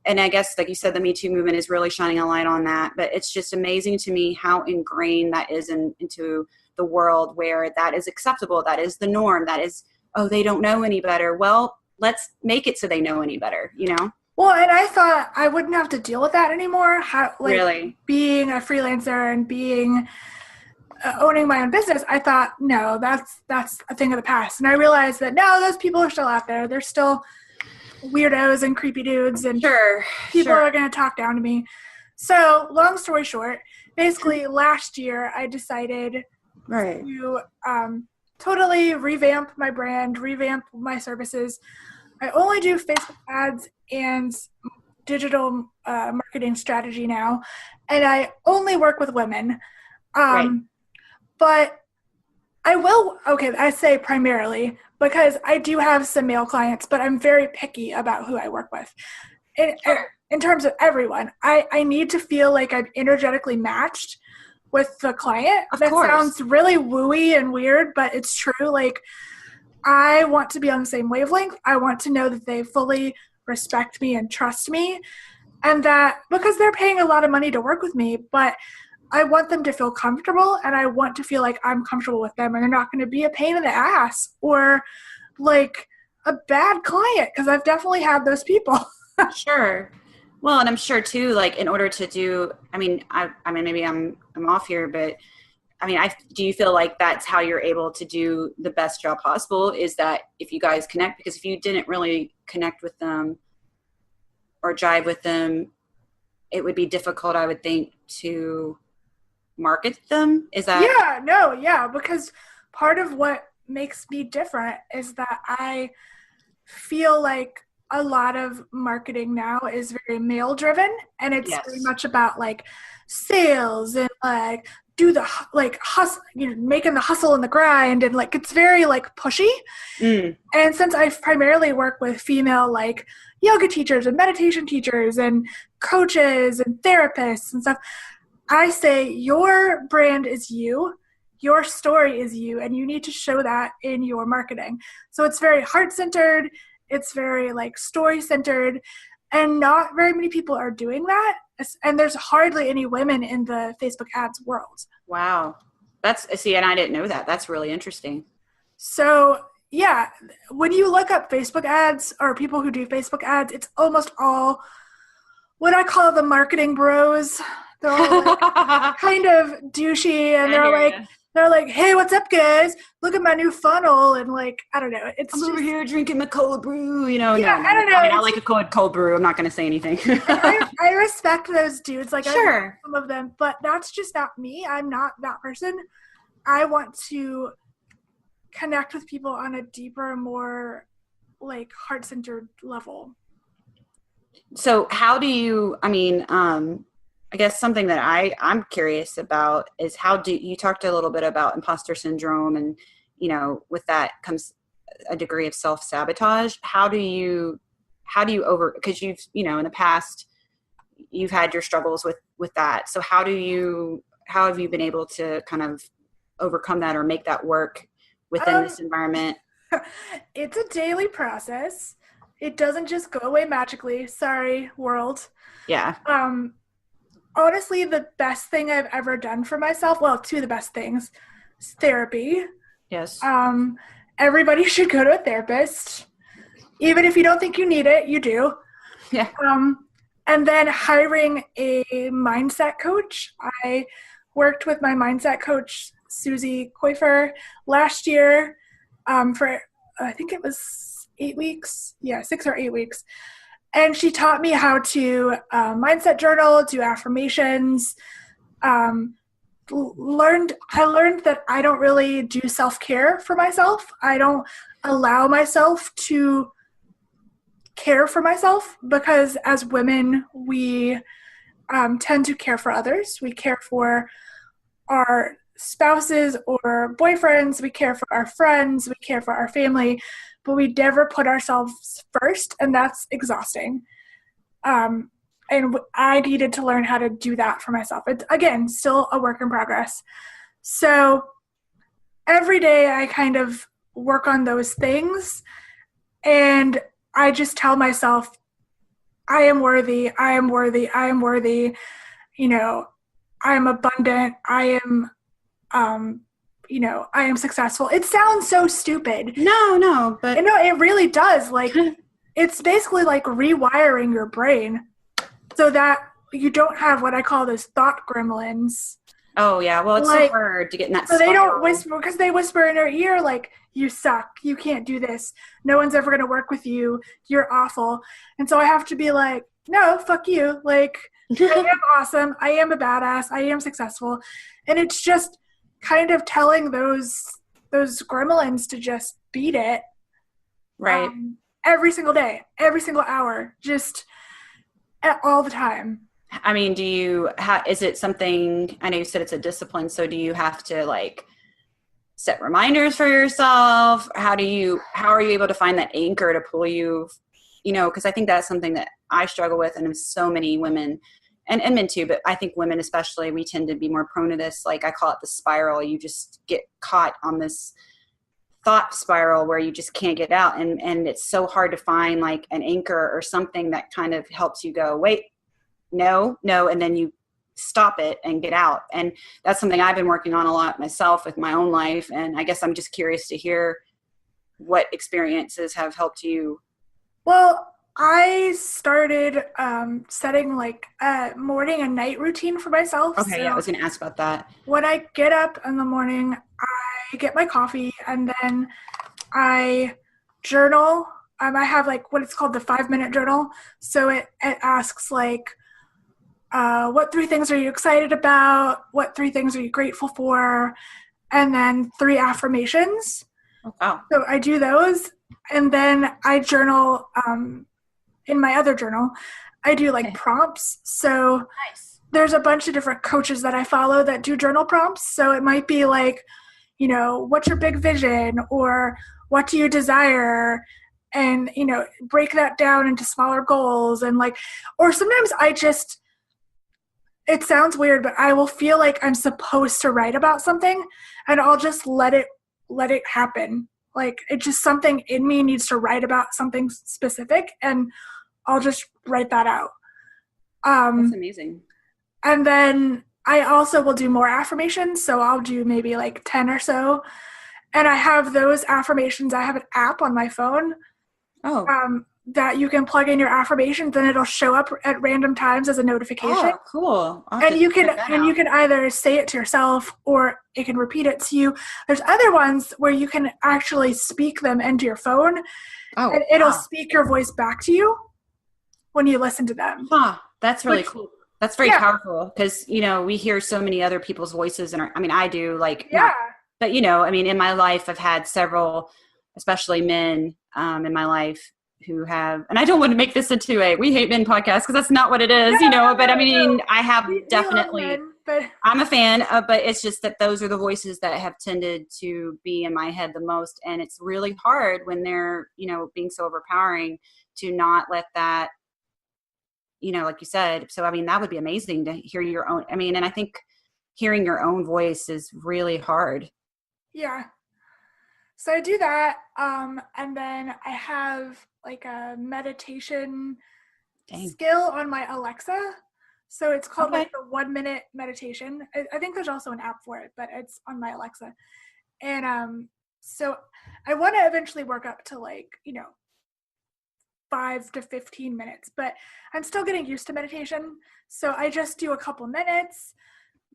[SPEAKER 2] and I guess, like you said, the Me Too movement is really shining a light on that. But it's just amazing to me how ingrained that is into the world where that is acceptable. That is the norm. That is, oh, they don't know any better. Well, let's make it so they know any better,
[SPEAKER 1] Well, and I thought I wouldn't have to deal with that anymore. How, like,
[SPEAKER 2] Really?
[SPEAKER 1] being a freelancer and being owning my own business, I thought, no, that's a thing of the past. And I realized that no, those people are still out there. They're still weirdos and creepy dudes, and people are going to talk down to me. So, long story short, basically last year I decided to totally revamp my brand, revamp my services. I only do Facebook ads and digital marketing strategy now, and I only work with women. But I say primarily because I do have some male clients, but I'm very picky about who I work with. In terms of everyone, I need to feel like I'm energetically matched with the client. That sounds really wooey and weird, but it's true. Like, I want to be on the same wavelength. I want to know that they fully respect me and trust me, and that because they're paying a lot of money to work with me, but I want them to feel comfortable, and I want to feel like I'm comfortable with them, and they're not going to be a pain in the ass or like a bad client, because I've definitely had those people.
[SPEAKER 2] Sure. Well, and I'm sure too, like in order to do, I mean, maybe I'm off here, but I mean, do you feel like that's how you're able to do the best job possible, is that if you guys connect? Because if you didn't really connect with them or jive with them, it would be difficult, I would think, to market them. Is that?
[SPEAKER 1] Yeah, because part of what makes me different is that I feel like a lot of marketing now is very male driven, and it's very much about like sales and like do the like hustle, making the hustle and the grind, and like it's very like pushy. And since I primarily work with female like yoga teachers and meditation teachers and coaches and therapists and stuff, I say your brand is you, your story is you, and you need to show that in your marketing. So it's very heart-centered, it's very like story-centered, and not very many people are doing that. And there's hardly any women in the Facebook ads world.
[SPEAKER 2] Wow. And I didn't know that. That's really interesting.
[SPEAKER 1] So yeah, when you look up Facebook ads or people who do Facebook ads, it's almost all what I call the marketing bros. They're all like kind of douchey, and they're like, hey, what's up, guys? Look at my new funnel, and like, I don't know. I'm
[SPEAKER 2] over here drinking my cold brew,
[SPEAKER 1] I don't know.
[SPEAKER 2] I mean, I like a cold brew. I'm not going to say anything.
[SPEAKER 1] I respect those dudes. Like,
[SPEAKER 2] sure.
[SPEAKER 1] I like some of them, but that's just not me. I'm not that person. I want to connect with people on a deeper, more like heart-centered level.
[SPEAKER 2] So how do you, I guess something that I'm curious about is you talked a little bit about imposter syndrome, and, with that comes a degree of self-sabotage. How do you because you've, in the past, you've had your struggles with that. So how have you been able to kind of overcome that or make that work within this environment?
[SPEAKER 1] It's a daily process. It doesn't just go away magically. Sorry, world.
[SPEAKER 2] Yeah.
[SPEAKER 1] Honestly, the best thing I've ever done for myself, well, two of the best things, is therapy.
[SPEAKER 2] Yes.
[SPEAKER 1] Everybody should go to a therapist. Even if you don't think you need it, you do.
[SPEAKER 2] Yeah.
[SPEAKER 1] And then hiring a mindset coach. I worked with my mindset coach, Susie Koifer, last year for, I think it was 8 weeks. Yeah, 6 or 8 weeks. And she taught me how to mindset journal, do affirmations. I learned that I don't really do self-care for myself. I don't allow myself to care for myself, because as women, we tend to care for others. We care for our spouses or boyfriends. We care for our friends. We care for our family. But we never put ourselves first, and that's exhausting. And I needed to learn how to do that for myself. It's, again, still a work in progress. So every day I kind of work on those things, and I just tell myself, I am worthy, I am worthy, I am worthy. I am abundant. I am I am successful. It sounds so stupid.
[SPEAKER 2] No, but
[SPEAKER 1] no, it really does. Like, it's basically like rewiring your brain so that you don't have what I call those thought gremlins.
[SPEAKER 2] Oh yeah, well it's so hard to get in that
[SPEAKER 1] so
[SPEAKER 2] spiral.
[SPEAKER 1] They don't whisper, because they whisper in your ear like, you suck, you can't do this, no one's ever going to work with you, you're awful. And so I have to be like, no, fuck you, like I am awesome, I am a badass, I am successful. And it's just kind of telling those gremlins to just beat it,
[SPEAKER 2] right?
[SPEAKER 1] Every single day, every single hour, just all the time.
[SPEAKER 2] I mean, is it something, I know you said it's a discipline, so do you have to like set reminders for yourself? How are you able to find that anchor to pull you, because I think that's something that I struggle with, and so many women and men too, but I think women especially, we tend to be more prone to this. Like I call it the spiral. You just get caught on this thought spiral where you just can't get out. And it's so hard to find like an anchor or something that kind of helps you go, wait, no. And then you stop it and get out. And that's something I've been working on a lot myself with my own life. And I guess I'm just curious to hear what experiences have helped you.
[SPEAKER 1] Well, I started setting like a morning and night routine for myself.
[SPEAKER 2] Okay, yeah, I was going to ask about that.
[SPEAKER 1] When I get up in the morning, I get my coffee and then I journal. I have like what it's called the 5-minute journal. So it asks like, what 3 things are you excited about? What 3 things are you grateful for? And then 3 affirmations.
[SPEAKER 2] Oh, wow.
[SPEAKER 1] So I do those. And then I journal, in my other journal, I do like prompts. So
[SPEAKER 2] nice.
[SPEAKER 1] There's a bunch of different coaches that I follow that do journal prompts. So it might be like, what's your big vision, or what do you desire? And, break that down into smaller goals. And like, or sometimes it sounds weird, but I will feel like I'm supposed to write about something and I'll just let it happen. Like it's just something in me needs to write about something specific, and I'll just write that out.
[SPEAKER 2] That's amazing.
[SPEAKER 1] And then I also will do more affirmations. So I'll do maybe like 10 or so. And I have those affirmations. I have an app on my phone that you can plug in your affirmations, and it'll show up at random times as a notification.
[SPEAKER 2] Oh, cool.
[SPEAKER 1] And you can either say it to yourself or it can repeat it to you. There's other ones where you can actually speak them into your phone, and it'll speak your voice back to you when you listen to them.
[SPEAKER 2] That's really cool. That's very powerful, because we hear so many other people's voices, and I do, like, but in my life I've had several, especially men in my life, who have, and I don't want to make this into a "we hate men" podcast, because that's not what it is, but I have definitely, I'm a fan of, but it's just that those are the voices that have tended to be in my head the most. And it's really hard when they're, being so overpowering, to not let that, like you said. So, that would be amazing to hear your own, and I think hearing your own voice is really hard.
[SPEAKER 1] Yeah. So I do that. And then I have like a meditation skill on my Alexa. So it's called like the 1-minute meditation. I think there's also an app for it, but it's on my Alexa. And so I want to eventually work up to like, 5 to 15 minutes, but I'm still getting used to meditation. So I just do a couple minutes.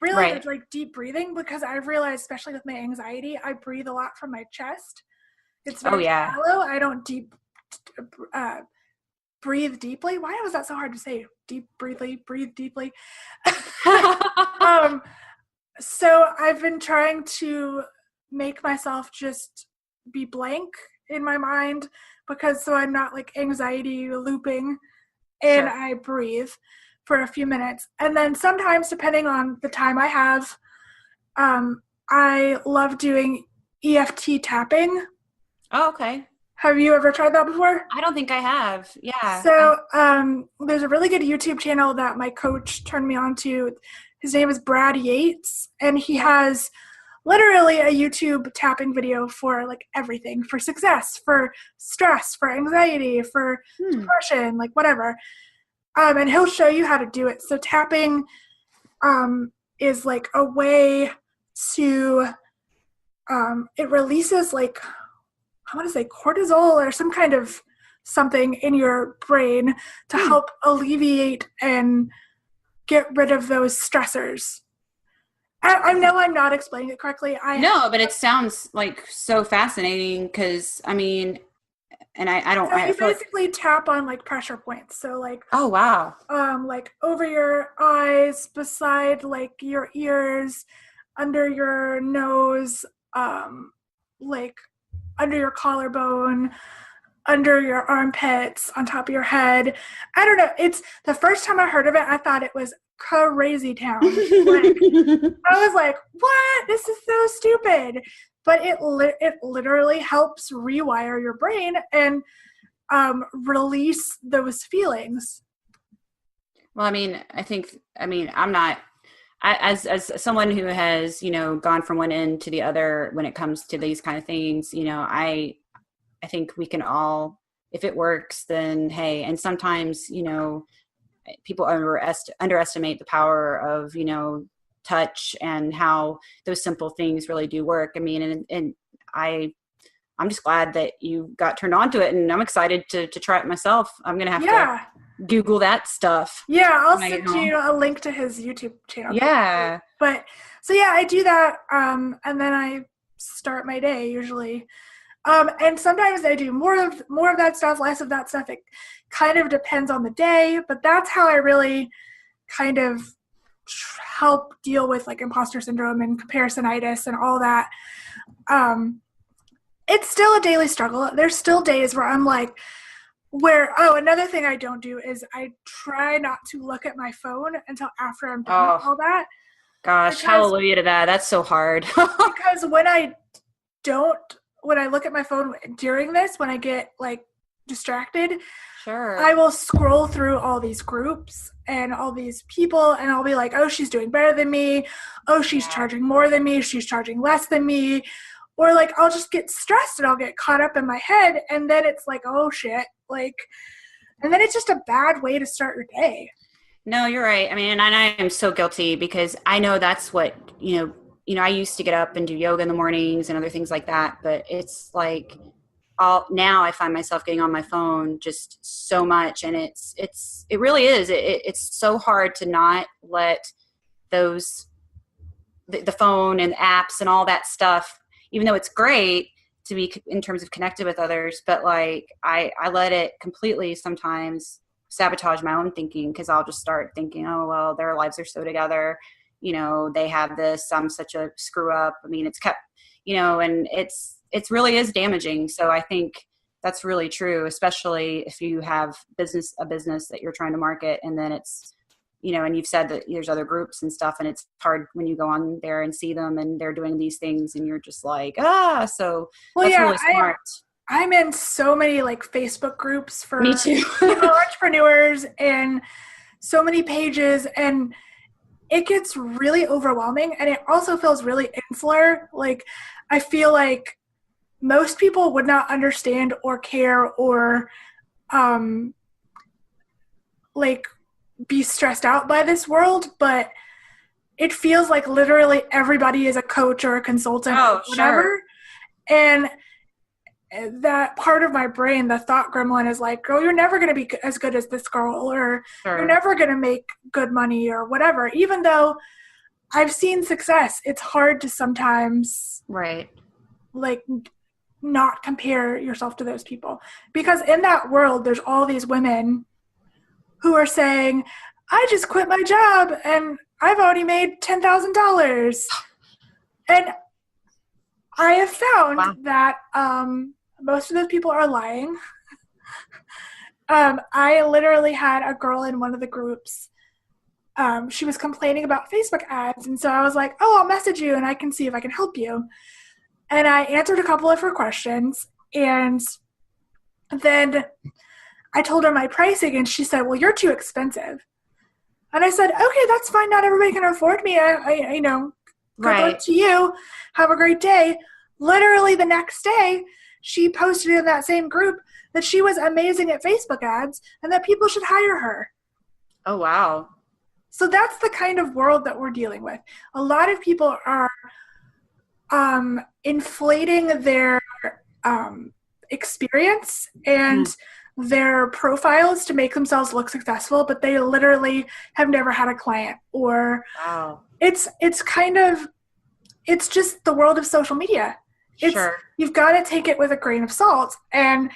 [SPEAKER 1] Really, it's like deep breathing, because I realized, especially with my anxiety, I breathe a lot from my chest. It's very shallow. I don't breathe deeply. Why was that so hard to say? Breathe deeply. So I've been trying to make myself just be blank in my mind, because so I'm not like anxiety looping, and I breathe for a few minutes. And then sometimes, depending on the time I have, I love doing EFT tapping.
[SPEAKER 2] Oh, okay.
[SPEAKER 1] Have you ever tried that before?
[SPEAKER 2] I don't think I have. Yeah.
[SPEAKER 1] So there's a really good YouTube channel that my coach turned me on to. His name is Brad Yates, and he has literally a YouTube tapping video for like everything, for success, for stress, for anxiety, for depression, like whatever. And he'll show you how to do it. So tapping is like a way to, it releases like, I want to say cortisol or some kind of something in your brain to help alleviate and get rid of those stressors. I know I'm not explaining it correctly.
[SPEAKER 2] No, but it sounds like so fascinating because, I mean, and I don't.
[SPEAKER 1] So you basically tap on like pressure points. So like,
[SPEAKER 2] oh wow,
[SPEAKER 1] like over your eyes, beside like your ears, under your nose, like under your collarbone, under your armpits, on top of your head. I don't know. It's the first time I heard of it, I thought it was crazy town. Like, I was like, what? This is so stupid. But it literally helps rewire your brain and release those feelings.
[SPEAKER 2] Well, I mean, I'm not, as someone who has, gone from one end to the other when it comes to these kind of things, I think we can all, if it works, then hey. And sometimes, people underestimate the power of, touch and how those simple things really do work. I mean, and I'm just glad that you got turned on to it, and I'm excited to try it myself. I'm going to have to Google that stuff.
[SPEAKER 1] Yeah, I'll send you a link to his YouTube channel.
[SPEAKER 2] Yeah.
[SPEAKER 1] But so yeah, I do that. And then I start my day usually. And sometimes I do more of that stuff, less of that stuff. It kind of depends on the day, but that's how I really kind of help deal with like imposter syndrome and comparisonitis and all that. It's still a daily struggle. There's still days where I'm like, another thing I don't do is I try not to look at my phone until after I'm done with all that.
[SPEAKER 2] Gosh, hallelujah to that. That's so hard.
[SPEAKER 1] Because when I look at my phone during this, when I get like distracted,
[SPEAKER 2] sure,
[SPEAKER 1] I will scroll through all these groups and all these people, and I'll be like, oh, she's doing better than me. Oh, she's charging more than me. She's charging less than me. Or like, I'll just get stressed and I'll get caught up in my head. And then it's like, oh shit. Like, and then it's just a bad way to start your day.
[SPEAKER 2] No, you're right. I mean, and I am so guilty because I know that's what, I used to get up and do yoga in the mornings and other things like that, but it's like now I find myself getting on my phone just so much. And it really is. It's so hard to not let the phone and apps and all that stuff, even though it's great to be in terms of connected with others, but like I let it completely sometimes sabotage my own thinking, because I'll just start thinking, oh, well, their lives are so together. They have this, I'm such a screw up. I mean, it's kept, and it really is damaging. So I think that's really true, especially if you have a business that you're trying to market, and then it's, and you've said that there's other groups and stuff, and it's hard when you go on there and see them and they're doing these things and you're just like, so that's really smart.
[SPEAKER 1] I'm in so many like Facebook groups for
[SPEAKER 2] Me too.
[SPEAKER 1] entrepreneurs and so many pages, and it gets really overwhelming, and it also feels really insular. Like I feel like most people would not understand or care or like be stressed out by this world, but it feels like literally everybody is a coach or a consultant or whatever. Sure. And that part of my brain, the thought gremlin, is like, oh, you're never going to be as good as this girl, or you're never going to make good money or whatever. Even though I've seen success, it's hard to sometimes like not compare yourself to those people, because in that world there's all these women who are saying, I just quit my job and I've already made $10,000. And I have found that most of those people are lying. I literally had a girl in one of the groups. She was complaining about Facebook ads. And so I was like, oh, I'll message you and I can see if I can help you. And I answered a couple of her questions. And then I told her my pricing, and she said, well, you're too expensive. And I said, okay, that's fine. Not everybody can afford me. Good luck to you. Have a great day. Literally the next day, she posted in that same group that she was amazing at Facebook ads and that people should hire her.
[SPEAKER 2] Oh, wow.
[SPEAKER 1] So that's the kind of world that we're dealing with. A lot of people are inflating their experience and their profiles to make themselves look successful, but they literally have never had a client. Or
[SPEAKER 2] wow.
[SPEAKER 1] It's just the world of social media.
[SPEAKER 2] Sure.
[SPEAKER 1] You've got to take it with a grain of salt, and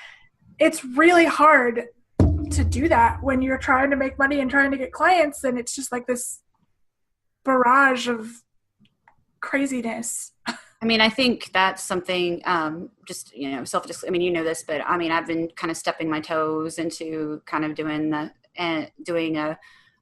[SPEAKER 1] it's really hard to do that when you're trying to make money and trying to get clients, and it's just like this barrage of craziness.
[SPEAKER 2] I mean, I think that's something, just, I mean, you know this, but I mean, I've been kind of stepping my toes into kind of doing a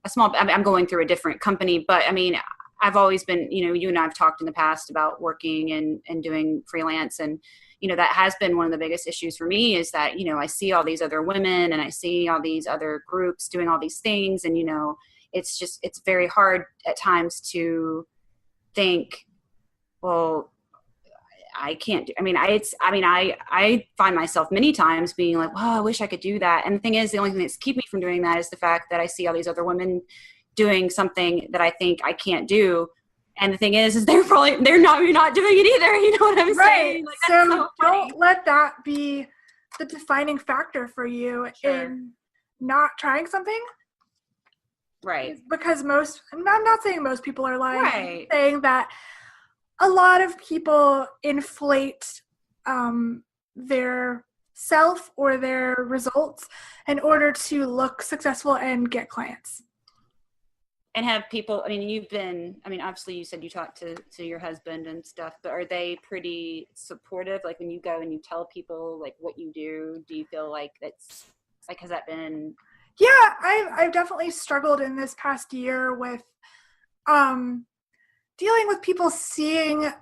[SPEAKER 2] small, I'm going through a different company, but I mean, I've always been, you and I have talked in the past about working and doing freelance, and, that has been one of the biggest issues for me is that, I see all these other women and I see all these other groups doing all these things. And, it's very hard at times to think, well, I can't do, I find myself many times being like, well, I wish I could do that. And the thing is, the only thing that's keeping me from doing that is the fact that I see all these other women doing something that I think I can't do. And the thing is you're not doing it either. You know what I'm saying?
[SPEAKER 1] Like, so don't let that be the defining factor for you in not trying something.
[SPEAKER 2] Right.
[SPEAKER 1] Because I'm not saying most people are lying.
[SPEAKER 2] Right.
[SPEAKER 1] I'm saying that a lot of people inflate their self or their results in order to look successful and get clients.
[SPEAKER 2] And have people, obviously you said you talked to your husband and stuff, but are they pretty supportive? Like when you go and you tell people like what you do you feel like that's like, has that been?
[SPEAKER 1] Yeah, I've definitely struggled in this past year with dealing with people seeing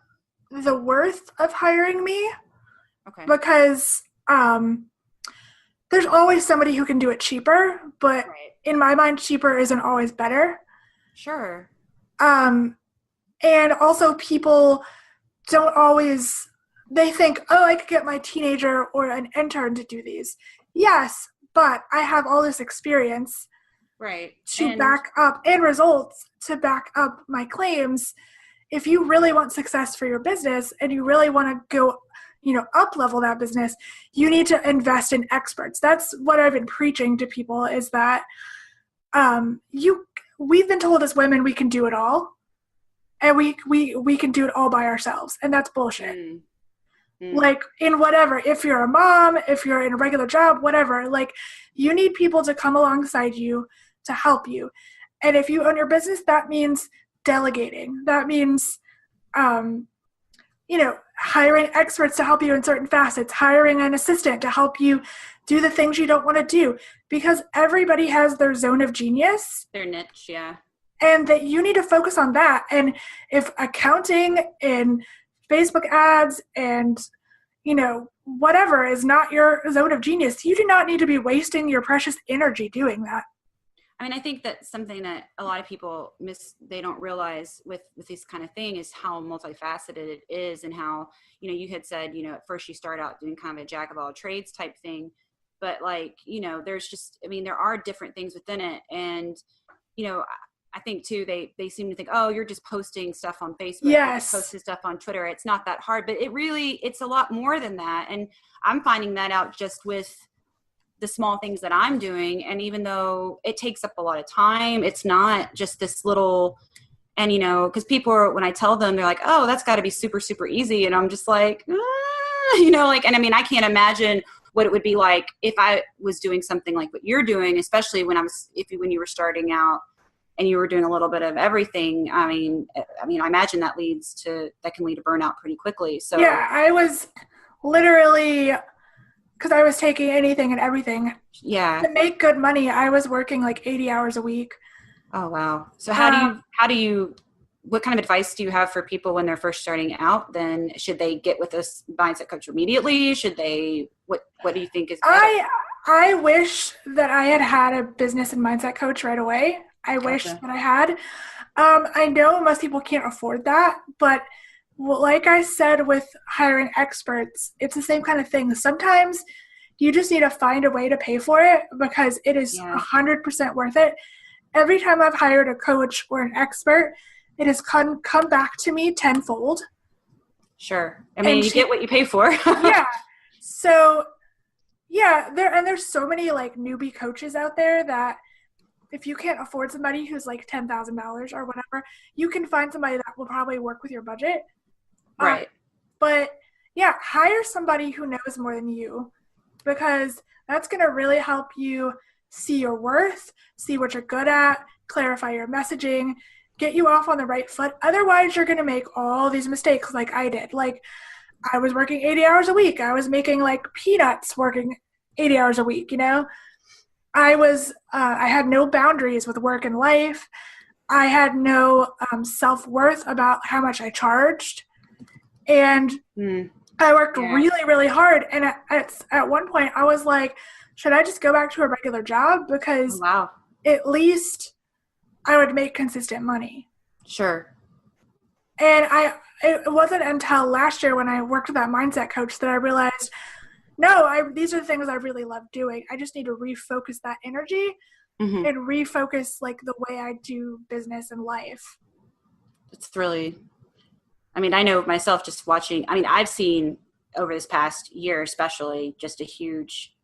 [SPEAKER 1] the worth of hiring me.
[SPEAKER 2] Okay.
[SPEAKER 1] Because there's always somebody who can do it cheaper, but in my mind, cheaper isn't always better.
[SPEAKER 2] Sure.
[SPEAKER 1] And also people don't always, they think, oh, I could get my teenager or an intern to do these. Yes, but I have all this experience to back up and results to back up my claims. If you really want success for your business and you really want to go, up level that business, you need to invest in experts. That's what I've been preaching to people is that we've been told as women we can do it all, and we can do it all by ourselves, and that's bullshit. Like in whatever, if you're a mom, if you're in a regular job, whatever, like you need people to come alongside you to help you. And if you own your business, that means delegating. That means, hiring experts to help you in certain facets, hiring an assistant to help you do the things you don't want to do, because everybody has their zone of genius.
[SPEAKER 2] Their niche, yeah.
[SPEAKER 1] And that you need to focus on that. And if accounting and Facebook ads and, whatever is not your zone of genius, you do not need to be wasting your precious energy doing that.
[SPEAKER 2] I think that's something that a lot of people they don't realize with this kind of thing is how multifaceted it is, and how, you had said, at first you start out doing kind of a jack of all trades type thing, but like, there's just, there are different things within it. And, I think too, they seem to think, oh, you're just posting stuff on Facebook,
[SPEAKER 1] yes,
[SPEAKER 2] posting stuff on Twitter. It's not that hard, but it's a lot more than that. And I'm finding that out just with the small things that I'm doing. And even though it takes up a lot of time, it's not just this little, and, cause people are, when I tell them, they're like, oh, that's gotta be super, super easy. And I'm just like, and I can't imagine what it would be like if I was doing something like what you're doing, especially when you were starting out and you were doing a little bit of everything. I imagine that can lead to burnout pretty quickly. So
[SPEAKER 1] yeah, I was literally, because I was taking anything and everything.
[SPEAKER 2] Yeah.
[SPEAKER 1] To make good money, I was working like 80 hours a week.
[SPEAKER 2] Oh, wow. So what kind of advice do you have for people when they're first starting out? Then should they get with a mindset coach immediately? Should they, what do you think is better?
[SPEAKER 1] I wish that I had a business and mindset coach right away. I wish that I had. I know most people can't afford that, but like I said with hiring experts, it's the same kind of thing. Sometimes you just need to find a way to pay for it because it is 100% worth it. Every time I've hired a coach or an expert, it has come back to me tenfold.
[SPEAKER 2] Sure. You get what you pay for.
[SPEAKER 1] Yeah. So Yeah, there's so many like newbie coaches out there that if you can't afford somebody who's like $10,000 or whatever, you can find somebody that will probably work with your budget.
[SPEAKER 2] Right.
[SPEAKER 1] But yeah, hire somebody who knows more than you, because that's going to really help you see your worth, see what you're good at, clarify your messaging, get you off on the right foot. Otherwise, you're going to make all these mistakes like I did. Like, I was working 80 hours a week. I was making like peanuts working 80 hours a week, you know? I had no boundaries with work and life. I had no self-worth about how much I charged. And I worked really, really hard. And at one point, I was like, should I just go back to a regular job? Because at least I would make consistent money.
[SPEAKER 2] Sure.
[SPEAKER 1] And it wasn't until last year when I worked with that mindset coach that I realized, no, these are the things I really love doing. I just need to refocus that energy and refocus like the way I do business and life.
[SPEAKER 2] It's really, I mean, I know myself just watching, I mean, I've seen over this past year, especially just a huge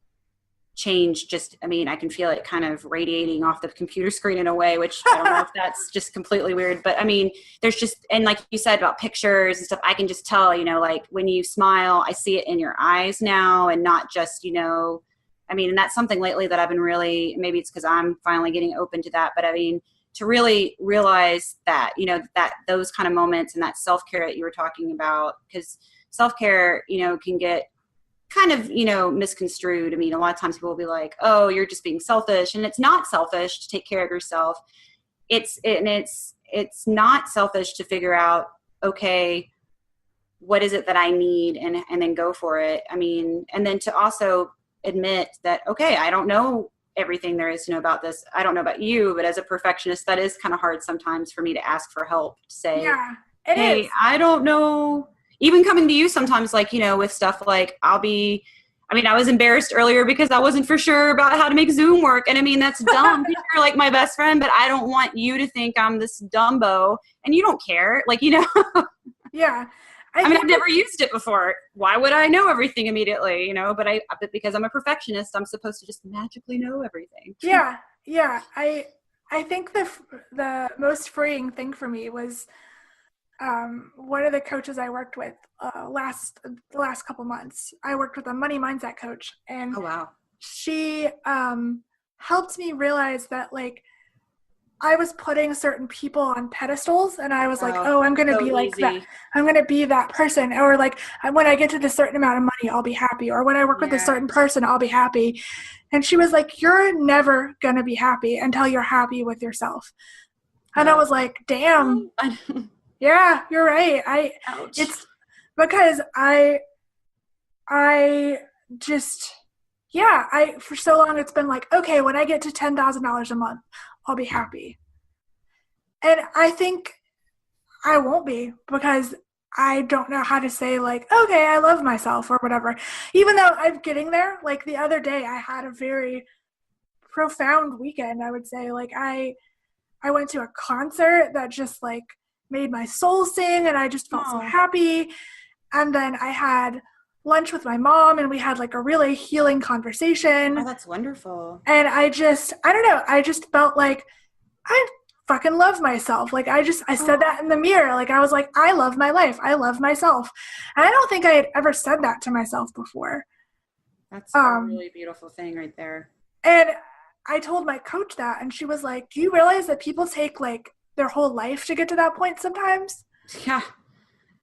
[SPEAKER 2] change. Just, I mean, I can feel it kind of radiating off the computer screen in a way, which I don't know if that's just completely weird, but I mean, there's just, and like you said about pictures and stuff, I can just tell, you know, like when you smile, I see it in your eyes now, and not just, you know, I mean, and that's something lately that I've been really, maybe it's because I'm finally getting open to that, but I mean, to really realize that, you know, that those kind of moments and that self-care that you were talking about, because self-care, you know, can get kind of, you know, misconstrued. I mean, a lot of times people will be like, oh, you're just being selfish. And it's not selfish to take care of yourself. It's not selfish to figure out, okay, what is it that I need, and then go for it. I mean, and then to also admit that, okay, I don't know everything there is to know about this. I don't know about you, but as a perfectionist, that is kind of hard sometimes for me to ask for help, to say, hey, I don't know. Even coming to you sometimes, like, you know, with stuff like I was embarrassed earlier because I wasn't for sure about how to make Zoom work. And I mean, that's dumb. You're like my best friend, but I don't want you to think I'm this Dumbo, and you don't care. Like, you know,
[SPEAKER 1] yeah.
[SPEAKER 2] I mean, I've never used it before. Why would I know everything immediately? You know, but because I'm a perfectionist, I'm supposed to just magically know everything.
[SPEAKER 1] Yeah. Yeah. I think the most freeing thing for me was, one of the coaches I worked with the last couple months. I worked with a money mindset coach, and she helped me realize that, like, I was putting certain people on pedestals, and I was like, oh, I'm going to be like that. I'm going to be that person. Or like, when I get to this certain amount of money, I'll be happy. Or when I work with a certain person, I'll be happy. And she was like, you're never going to be happy until you're happy with yourself. And I was like, damn. Yeah, you're right. It's because I just, for so long it's been like, okay, when I get to $10,000 a month, I'll be happy. And I think I won't be, because I don't know how to say, like, okay, I love myself or whatever. Even though I'm getting there, like the other day I had a very profound weekend, I would say. Like I went to a concert that just like made my soul sing, and I just felt so happy. And then I had lunch with my mom, and we had like a really healing conversation.
[SPEAKER 2] Oh, that's wonderful.
[SPEAKER 1] And I don't know, I just felt like I fucking love myself. Like I said that in the mirror. Like I was like, I love my life. I love myself. And I don't think I had ever said that to myself before.
[SPEAKER 2] That's a really beautiful thing right there.
[SPEAKER 1] And I told my coach that, and she was like, do you realize that people take like their whole life to get to that point sometimes?
[SPEAKER 2] Yeah.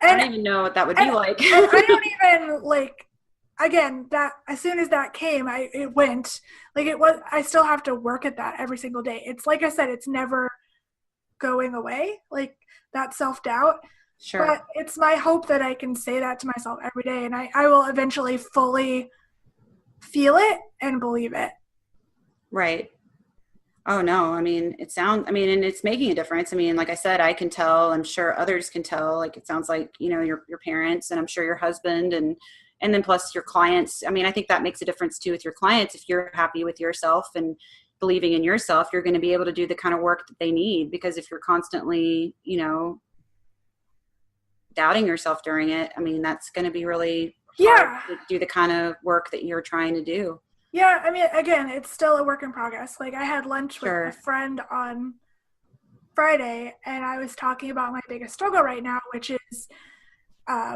[SPEAKER 2] I don't even know what that would be like.
[SPEAKER 1] And I don't even like, again, that as soon as that came, it went. Like it was, I still have to work at that every single day. It's like I said, it's never going away, like that self-doubt.
[SPEAKER 2] Sure.
[SPEAKER 1] But it's my hope that I can say that to myself every day, and I will eventually fully feel it and believe it.
[SPEAKER 2] Right. Oh no, I mean, and it's making a difference. I mean, like I said, I can tell, I'm sure others can tell, like it sounds like, you know, your parents, and I'm sure your husband, and then plus your clients. I mean, I think that makes a difference too with your clients. If you're happy with yourself and believing in yourself, you're going to be able to do the kind of work that they need, because if you're constantly, you know, doubting yourself during it, I mean, that's going to be really hard
[SPEAKER 1] Yeah.
[SPEAKER 2] to do the kind of work that you're trying to do.
[SPEAKER 1] Yeah, I mean, again, it's still a work in progress. Like, I had lunch with a
[SPEAKER 2] Sure.
[SPEAKER 1] friend on Friday, and I was talking about my biggest struggle right now, which is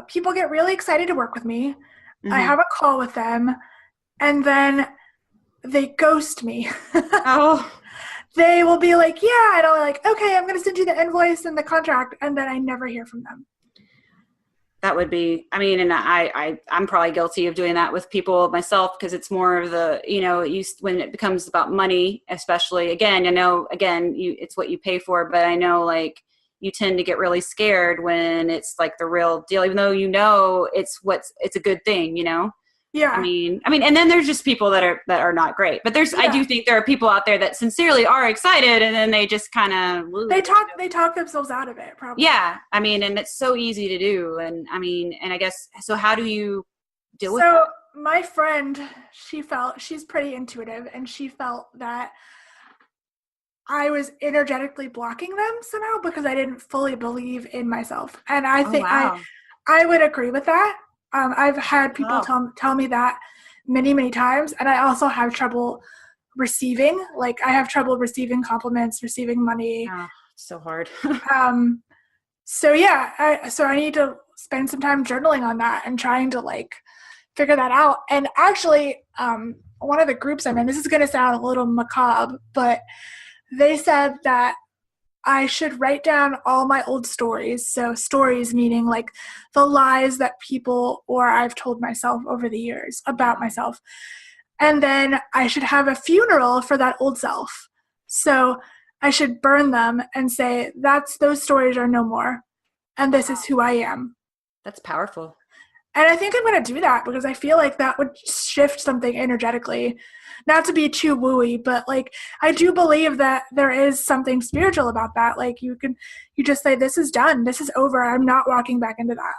[SPEAKER 1] people get really excited to work with me. I have a call with them, and then they ghost me.
[SPEAKER 2] Oh,
[SPEAKER 1] They will be like, yeah, and I'm like, okay, I'm going to send you the invoice and the contract, and then I never hear from them.
[SPEAKER 2] that would be, I mean, and I'm probably guilty of doing that with people myself, because it's more of the, when it becomes about money, especially, again, I know, it's what you pay for, but I know, like, you tend to get really scared when it's like the real deal, even though it's a good thing,
[SPEAKER 1] Yeah.
[SPEAKER 2] I mean, and then there's just people that are not great, but I do think there are people out there that sincerely are excited, and then they just kind of
[SPEAKER 1] they talk themselves out of it, probably.
[SPEAKER 2] Yeah, I mean, and it's so easy to do, and I guess so. How do you deal with that?
[SPEAKER 1] So my friend, she's pretty intuitive, and she felt that I was energetically blocking them somehow because I didn't fully believe in myself, and I think I would agree with that. I've had people tell me that many, many times, and I also have trouble receiving. Like, I have trouble receiving compliments, receiving money.
[SPEAKER 2] Oh, so hard.
[SPEAKER 1] So yeah, so I need to spend some time journaling on that and trying to like figure that out. And actually, one of the groups I'm in, this is going to sound a little macabre, but they said that I should write down all my old stories. So stories meaning like the lies that people or I've told myself over the years about myself. And then I should have a funeral for that old self. So I should burn them and say, those stories are no more. And this is who I am.
[SPEAKER 2] That's powerful.
[SPEAKER 1] And I think I'm going to do that because I feel like that would shift something energetically. Not to be too wooey, but like I do believe that there is something spiritual about that. Like you just say, this is done. This is over. I'm not walking back into that.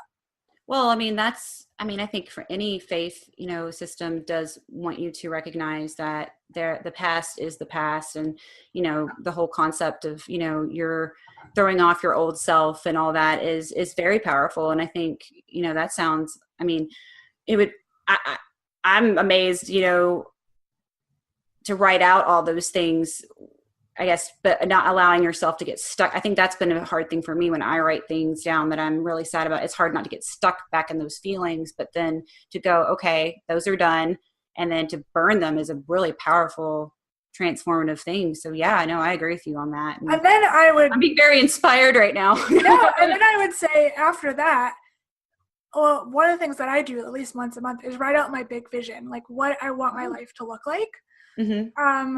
[SPEAKER 2] Well, I think for any faith, system does want you to recognize that the past is the past, and, the whole concept of, you're throwing off your old self and all that is very powerful. And I think, that sounds, I'm amazed, to write out all those things, I guess, but not allowing yourself to get stuck. I think that's been a hard thing for me when I write things down that I'm really sad about. It's hard not to get stuck back in those feelings, but then to go, okay, those are done. And then to burn them is a really powerful, transformative thing. So yeah, I know, I agree with you on that.
[SPEAKER 1] And then I'm
[SPEAKER 2] being very inspired right now.
[SPEAKER 1] No, and then I would say after that, well, one of the things that I do at least once a month is write out my big vision, like what I want my life to look like. Mm-hmm.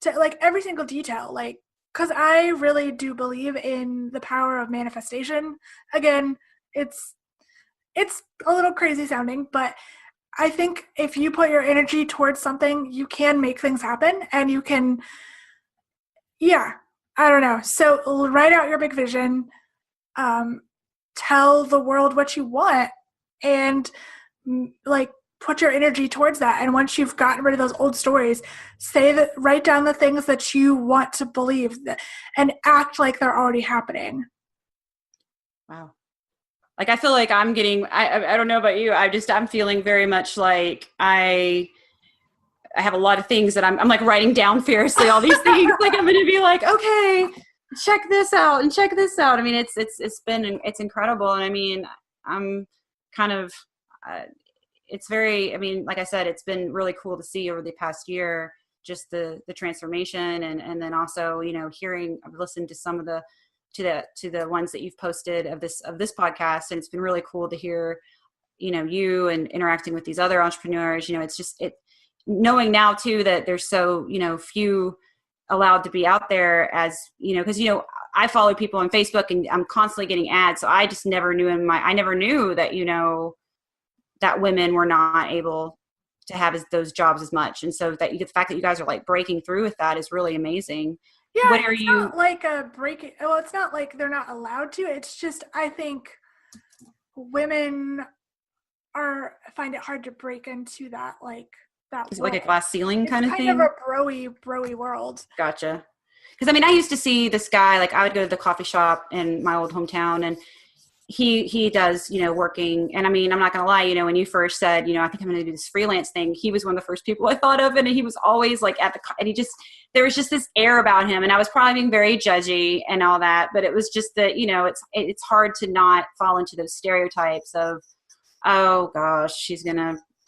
[SPEAKER 1] To like every single detail, like, because I really do believe in the power of manifestation. Again, it's a little crazy sounding, but I think if you put your energy towards something, you can make things happen, and you can, I don't know. So write out your big vision, tell the world what you want, and like put your energy towards that. And once you've gotten rid of those old stories, write down the things that you want to believe and act like they're already happening.
[SPEAKER 2] Wow. Like, I feel like I'm getting, I don't know about you. I'm feeling very much like I have a lot of things that I'm like writing down fiercely, all these things. Like, I'm going to be like, okay, check this out and check this out. I mean, it's incredible. And I'm kind of, it's very, like I said, it's been really cool to see over the past year, just the transformation. And then also, I've listened to some of the ones that you've posted of this podcast. And it's been really cool to hear, you and interacting with these other entrepreneurs. It's just, knowing now too, that there's so, few allowed to be out there, as, because, I follow people on Facebook and I'm constantly getting ads. So I just never knew I never knew that, that women were not able to have those jobs as much. And so the fact that you guys are like breaking through with that is really amazing.
[SPEAKER 1] Yeah, it's not like a break. Well, it's not like they're not allowed to. It's just, I think women find it hard to break into that, like that.
[SPEAKER 2] Is it like a glass ceiling kind of thing?
[SPEAKER 1] Kind of a broy world.
[SPEAKER 2] Gotcha. Because I used to see this guy, like I would go to the coffee shop in my old hometown, and he does, working. And I mean, I'm not going to lie, when you first said, I think I'm going to do this freelance thing, he was one of the first people I thought of. And he was always like and there was just this air about him. And I was probably being very judgy and all that, but it was just that, it's hard to not fall into those stereotypes of, oh gosh,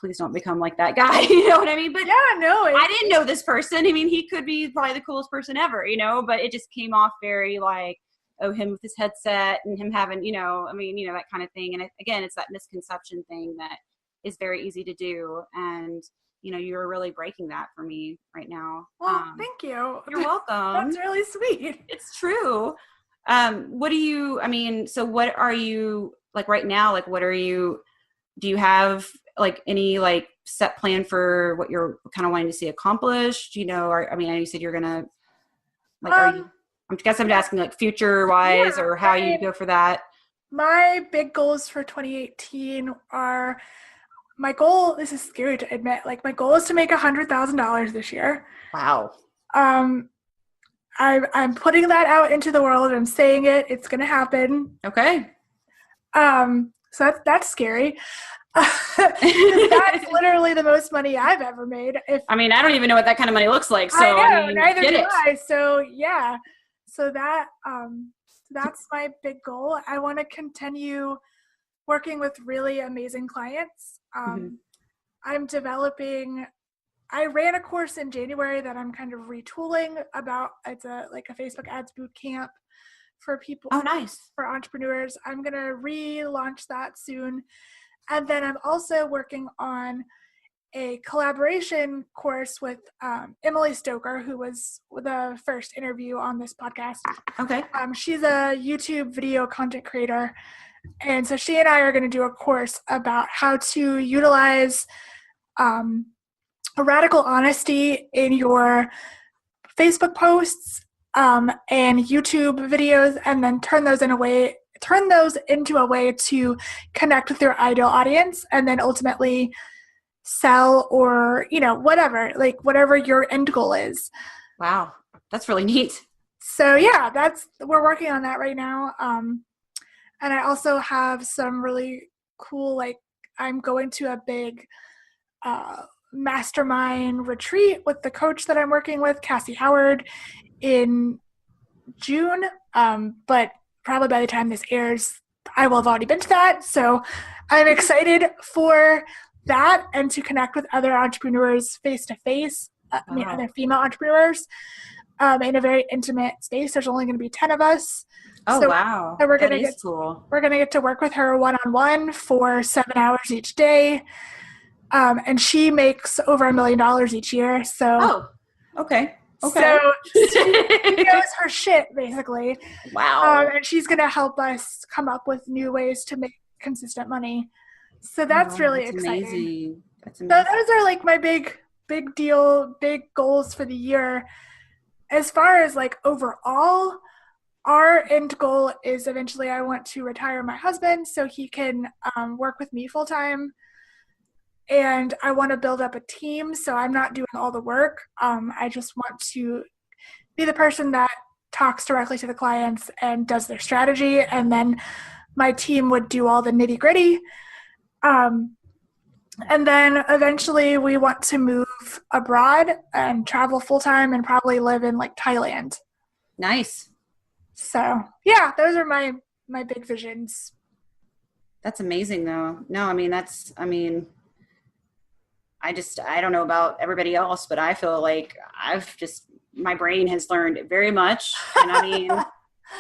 [SPEAKER 2] please don't become like that guy. You know what I mean? But
[SPEAKER 1] yeah, no,
[SPEAKER 2] I didn't know this person. I mean, he could be probably the coolest person ever, but it just came off very like, oh, him with his headset and him having, that kind of thing. And again, it's that misconception thing that is very easy to do. And, you're really breaking that for me right now.
[SPEAKER 1] Well, thank you.
[SPEAKER 2] You're welcome.
[SPEAKER 1] That's really sweet.
[SPEAKER 2] It's true. So what are you like right now? Like, do you have like any like set plan for what you're kind of wanting to see accomplished? I know you said you're going to like, I guess I'm asking like future wise or how you go for that.
[SPEAKER 1] My big goals for 2018 are this is scary to admit, like my goal is to make $100,000 this year.
[SPEAKER 2] Wow.
[SPEAKER 1] I'm putting that out into the world. I'm saying it. It's going to happen.
[SPEAKER 2] Okay.
[SPEAKER 1] So that's scary. That's literally the most money I've ever made. I don't
[SPEAKER 2] even know what that kind of money looks like. So
[SPEAKER 1] I know, neither do I. So yeah. So that's my big goal. I want to continue working with really amazing clients. I ran a course in January that I'm kind of retooling about. It's a Facebook ads boot camp for people.
[SPEAKER 2] Oh, nice.
[SPEAKER 1] For entrepreneurs. I'm going to relaunch that soon. And then I'm also working on a collaboration course with Emily Stoker, who was the first interview on this podcast.
[SPEAKER 2] Okay.
[SPEAKER 1] She's a YouTube video content creator. And so she and I are going to do a course about how to utilize a radical honesty in your Facebook posts and YouTube videos, and then turn those into a way to connect with your ideal audience, and then ultimately sell or, whatever your end goal is.
[SPEAKER 2] Wow. That's really neat.
[SPEAKER 1] So yeah, we're working on that right now. And I also have some really cool, I'm going to a big mastermind retreat with the coach that I'm working with, Cassie Howard, in June. But probably by the time this airs, I will have already been to that. So I'm excited for that and to connect with other entrepreneurs face-to-face, other female entrepreneurs in a very intimate space. There's only going to be 10 of us.
[SPEAKER 2] Oh, so, wow.
[SPEAKER 1] So we're going to get to work with her one-on-one for 7 hours each day. And she makes over $1 million each year. So,
[SPEAKER 2] okay.
[SPEAKER 1] So she knows her shit, basically.
[SPEAKER 2] Wow.
[SPEAKER 1] And she's going to help us come up with new ways to make consistent money. So that's really exciting.
[SPEAKER 2] Amazing. That's
[SPEAKER 1] So
[SPEAKER 2] amazing.
[SPEAKER 1] those are my big goals for the year. As far as overall, our end goal is eventually I want to retire my husband so he can work with me full time. And I want to build up a team so I'm not doing all the work. I just want to be the person that talks directly to the clients and does their strategy. And then my team would do all the nitty gritty. And then eventually we want to move abroad and travel full time and probably live in Thailand.
[SPEAKER 2] Nice.
[SPEAKER 1] So yeah, those are my big visions.
[SPEAKER 2] That's amazing though. No, I don't know about everybody else, but I feel like my brain has learned very much. And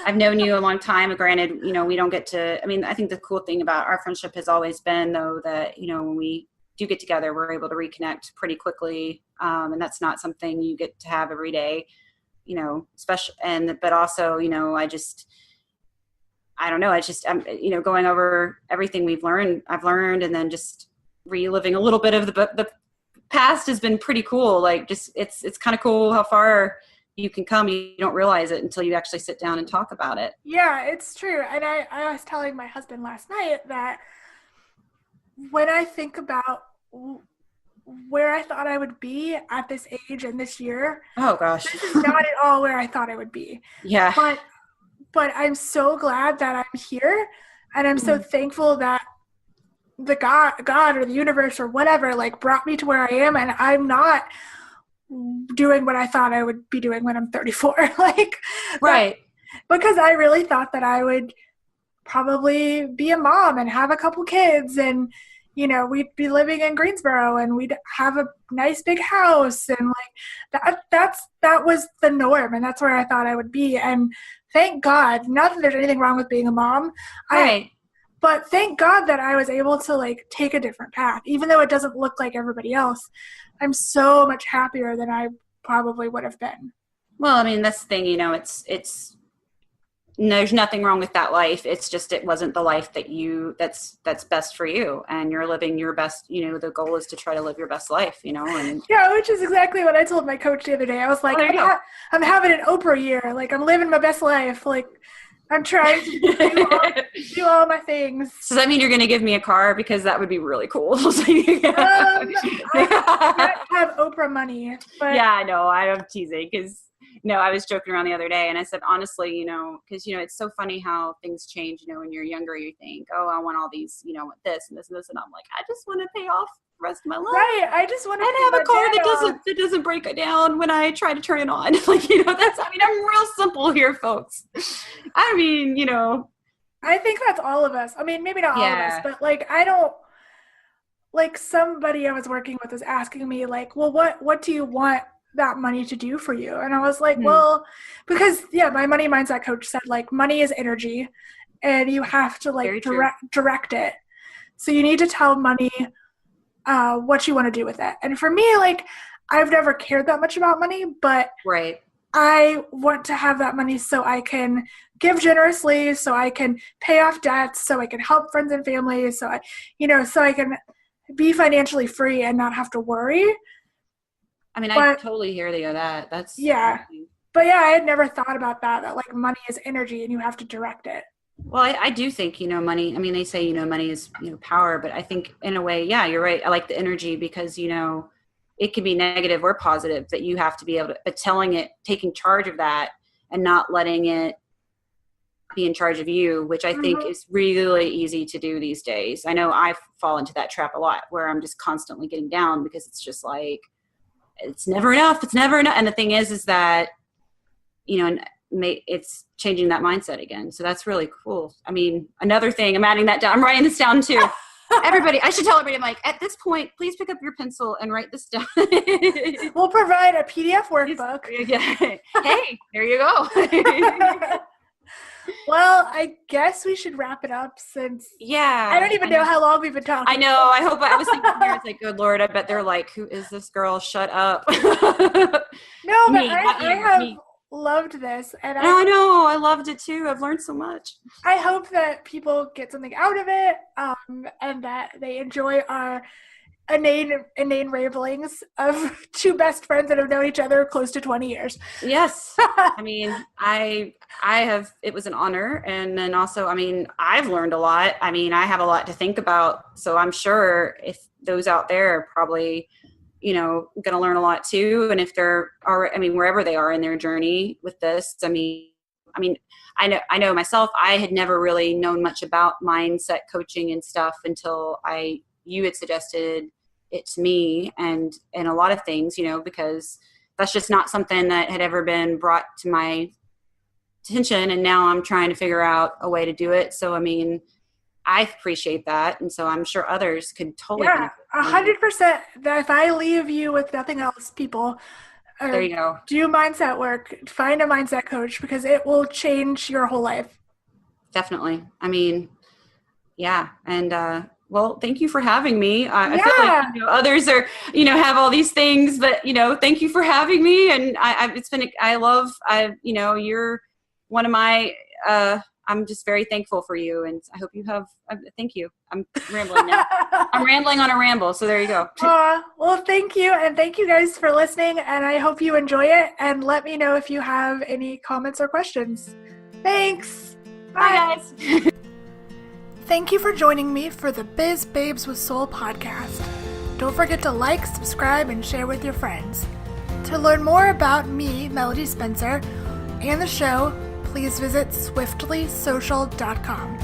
[SPEAKER 2] I've known you a long time. Granted, we don't get to, I think the cool thing about our friendship has always been though that, when we do get together, we're able to reconnect pretty quickly. And that's not something you get to have every day, but also, I'm going over everything I've learned, and then just reliving a little bit of the past has been pretty cool. It's kind of cool how far you can come. You don't realize it until you actually sit down and talk about it.
[SPEAKER 1] Yeah, it's true. And I was telling my husband last night that when I think about where I thought I would be at this age and this year,
[SPEAKER 2] oh gosh,
[SPEAKER 1] this is not at all where I thought I would be.
[SPEAKER 2] Yeah.
[SPEAKER 1] But I'm so glad that I'm here. And I'm so thankful that the God or the universe or whatever, like, brought me to where I am, and I'm not doing what I thought I would be doing when I'm 34. Like,
[SPEAKER 2] Right.
[SPEAKER 1] Because I really thought that I would probably be a mom and have a couple kids, and, you know, we'd be living in Greensboro and we'd have a nice big house, and like that was the norm, and that's where I thought I would be. And thank God, not that there's anything wrong with being a mom.
[SPEAKER 2] Right.
[SPEAKER 1] But thank God that I was able to, like, take a different path, even though it doesn't look like everybody else. I'm so much happier than I probably would have been.
[SPEAKER 2] Well, I mean, that's the thing, you know, it's there's nothing wrong with that life. It's just, it wasn't the life that's best for you, and you're living your best, you know, the goal is to try to live your best life, you know. And
[SPEAKER 1] yeah, which is exactly what I told my coach the other day. I was like, I'm having an Oprah year. Like, I'm living my best life. Like, I'm trying to do all my things.
[SPEAKER 2] Does that mean you're going to give me a car? Because that would be really cool.
[SPEAKER 1] I don't have Oprah money. But
[SPEAKER 2] yeah, I know. I'm teasing because, no, I was joking around the other day and I said, honestly, you know, because, you know, it's so funny how things change. You know, when you're younger, you think, oh, I want all these, you know, this and this and this. And I'm like, I just want to pay off the rest of my life.
[SPEAKER 1] Right. I just want to
[SPEAKER 2] have a car that doesn't break it down when I try to turn it on. Like, you know, I'm real simple here, folks. I mean, you know.
[SPEAKER 1] I think that's all of us. I mean, maybe not all of us, but like, I don't, like, somebody I was working with was asking me, like, well, what do you want that money to do for you? And I was like, well, because my money mindset coach said, like, money is energy and you have to, like, direct it. So you need to tell money what you want to do with it. And for me, like, I've never cared that much about money, but I want to have that money so I can give generously, so I can pay off debts, so I can help friends and family, so I can be financially free and not have to worry.
[SPEAKER 2] I mean, I totally hear you on that. That's
[SPEAKER 1] amazing. But yeah, I had never thought about that like money is energy and you have to direct it.
[SPEAKER 2] Well, I do think, you know, money, I mean, they say, you know, money is, you know, power, but I think in a way, yeah, you're right. I like the energy because, you know, it can be negative or positive, that you have to be able to, but taking charge of that and not letting it be in charge of you, which I think is really easy to do these days. I know I fall into that trap a lot where I'm just constantly getting down because it's just like, it's never enough. It's never enough. And the thing is that, you know, it's changing that mindset again. So that's really cool. I mean, another thing, I'm adding that down. I'm writing this down too. Everybody, I should tell everybody, I'm like, at this point, please pick up your pencil and write this down.
[SPEAKER 1] We'll provide a PDF workbook.
[SPEAKER 2] Hey, there you go.
[SPEAKER 1] Well, I guess we should wrap it up since I don't even know how long we've been talking.
[SPEAKER 2] I know. I hope I was thinking here, it's like, good Lord, I bet they're like, who is this girl? Shut up.
[SPEAKER 1] No, but I have loved this. And
[SPEAKER 2] I know. I loved it too. I've learned so much.
[SPEAKER 1] I hope that people get something out of it and that they enjoy our inane ramblings of two best friends that have known each other close to 20 years.
[SPEAKER 2] Yes. I mean, I have, it was an honor. And then also, I mean, I've learned a lot. I mean, I have a lot to think about. So I'm sure if those out there are probably, you know, going to learn a lot too. And if they're wherever they are in their journey with this, I mean, I know myself, I had never really known much about mindset coaching and stuff until you had suggested it to me and a lot of things, you know, because that's just not something that had ever been brought to my attention. And now I'm trying to figure out a way to do it. So, I mean, I appreciate that. And so I'm sure others could totally.
[SPEAKER 1] Yeah, 100%. If I leave you with nothing else, people,
[SPEAKER 2] there you go.
[SPEAKER 1] Do mindset work, find a mindset coach because it will change your whole life.
[SPEAKER 2] Definitely. I mean, yeah. And, well, thank you for having me. I feel like, you know, others are, you know, have all these things, but, you know, thank you for having me. And you know, you're one of my, I'm just very thankful for you. And I hope you have, thank you. I'm rambling now. I'm rambling on a ramble. So there you go.
[SPEAKER 1] Well, thank you. And thank you guys for listening. And I hope you enjoy it. And let me know if you have any comments or questions. Thanks.
[SPEAKER 2] Bye guys.
[SPEAKER 1] Thank you for joining me for the Biz Babes with Soul podcast. Don't forget to like, subscribe, and share with your friends. To learn more about me, Melody Spencer, and the show, please visit swiftlysocial.com.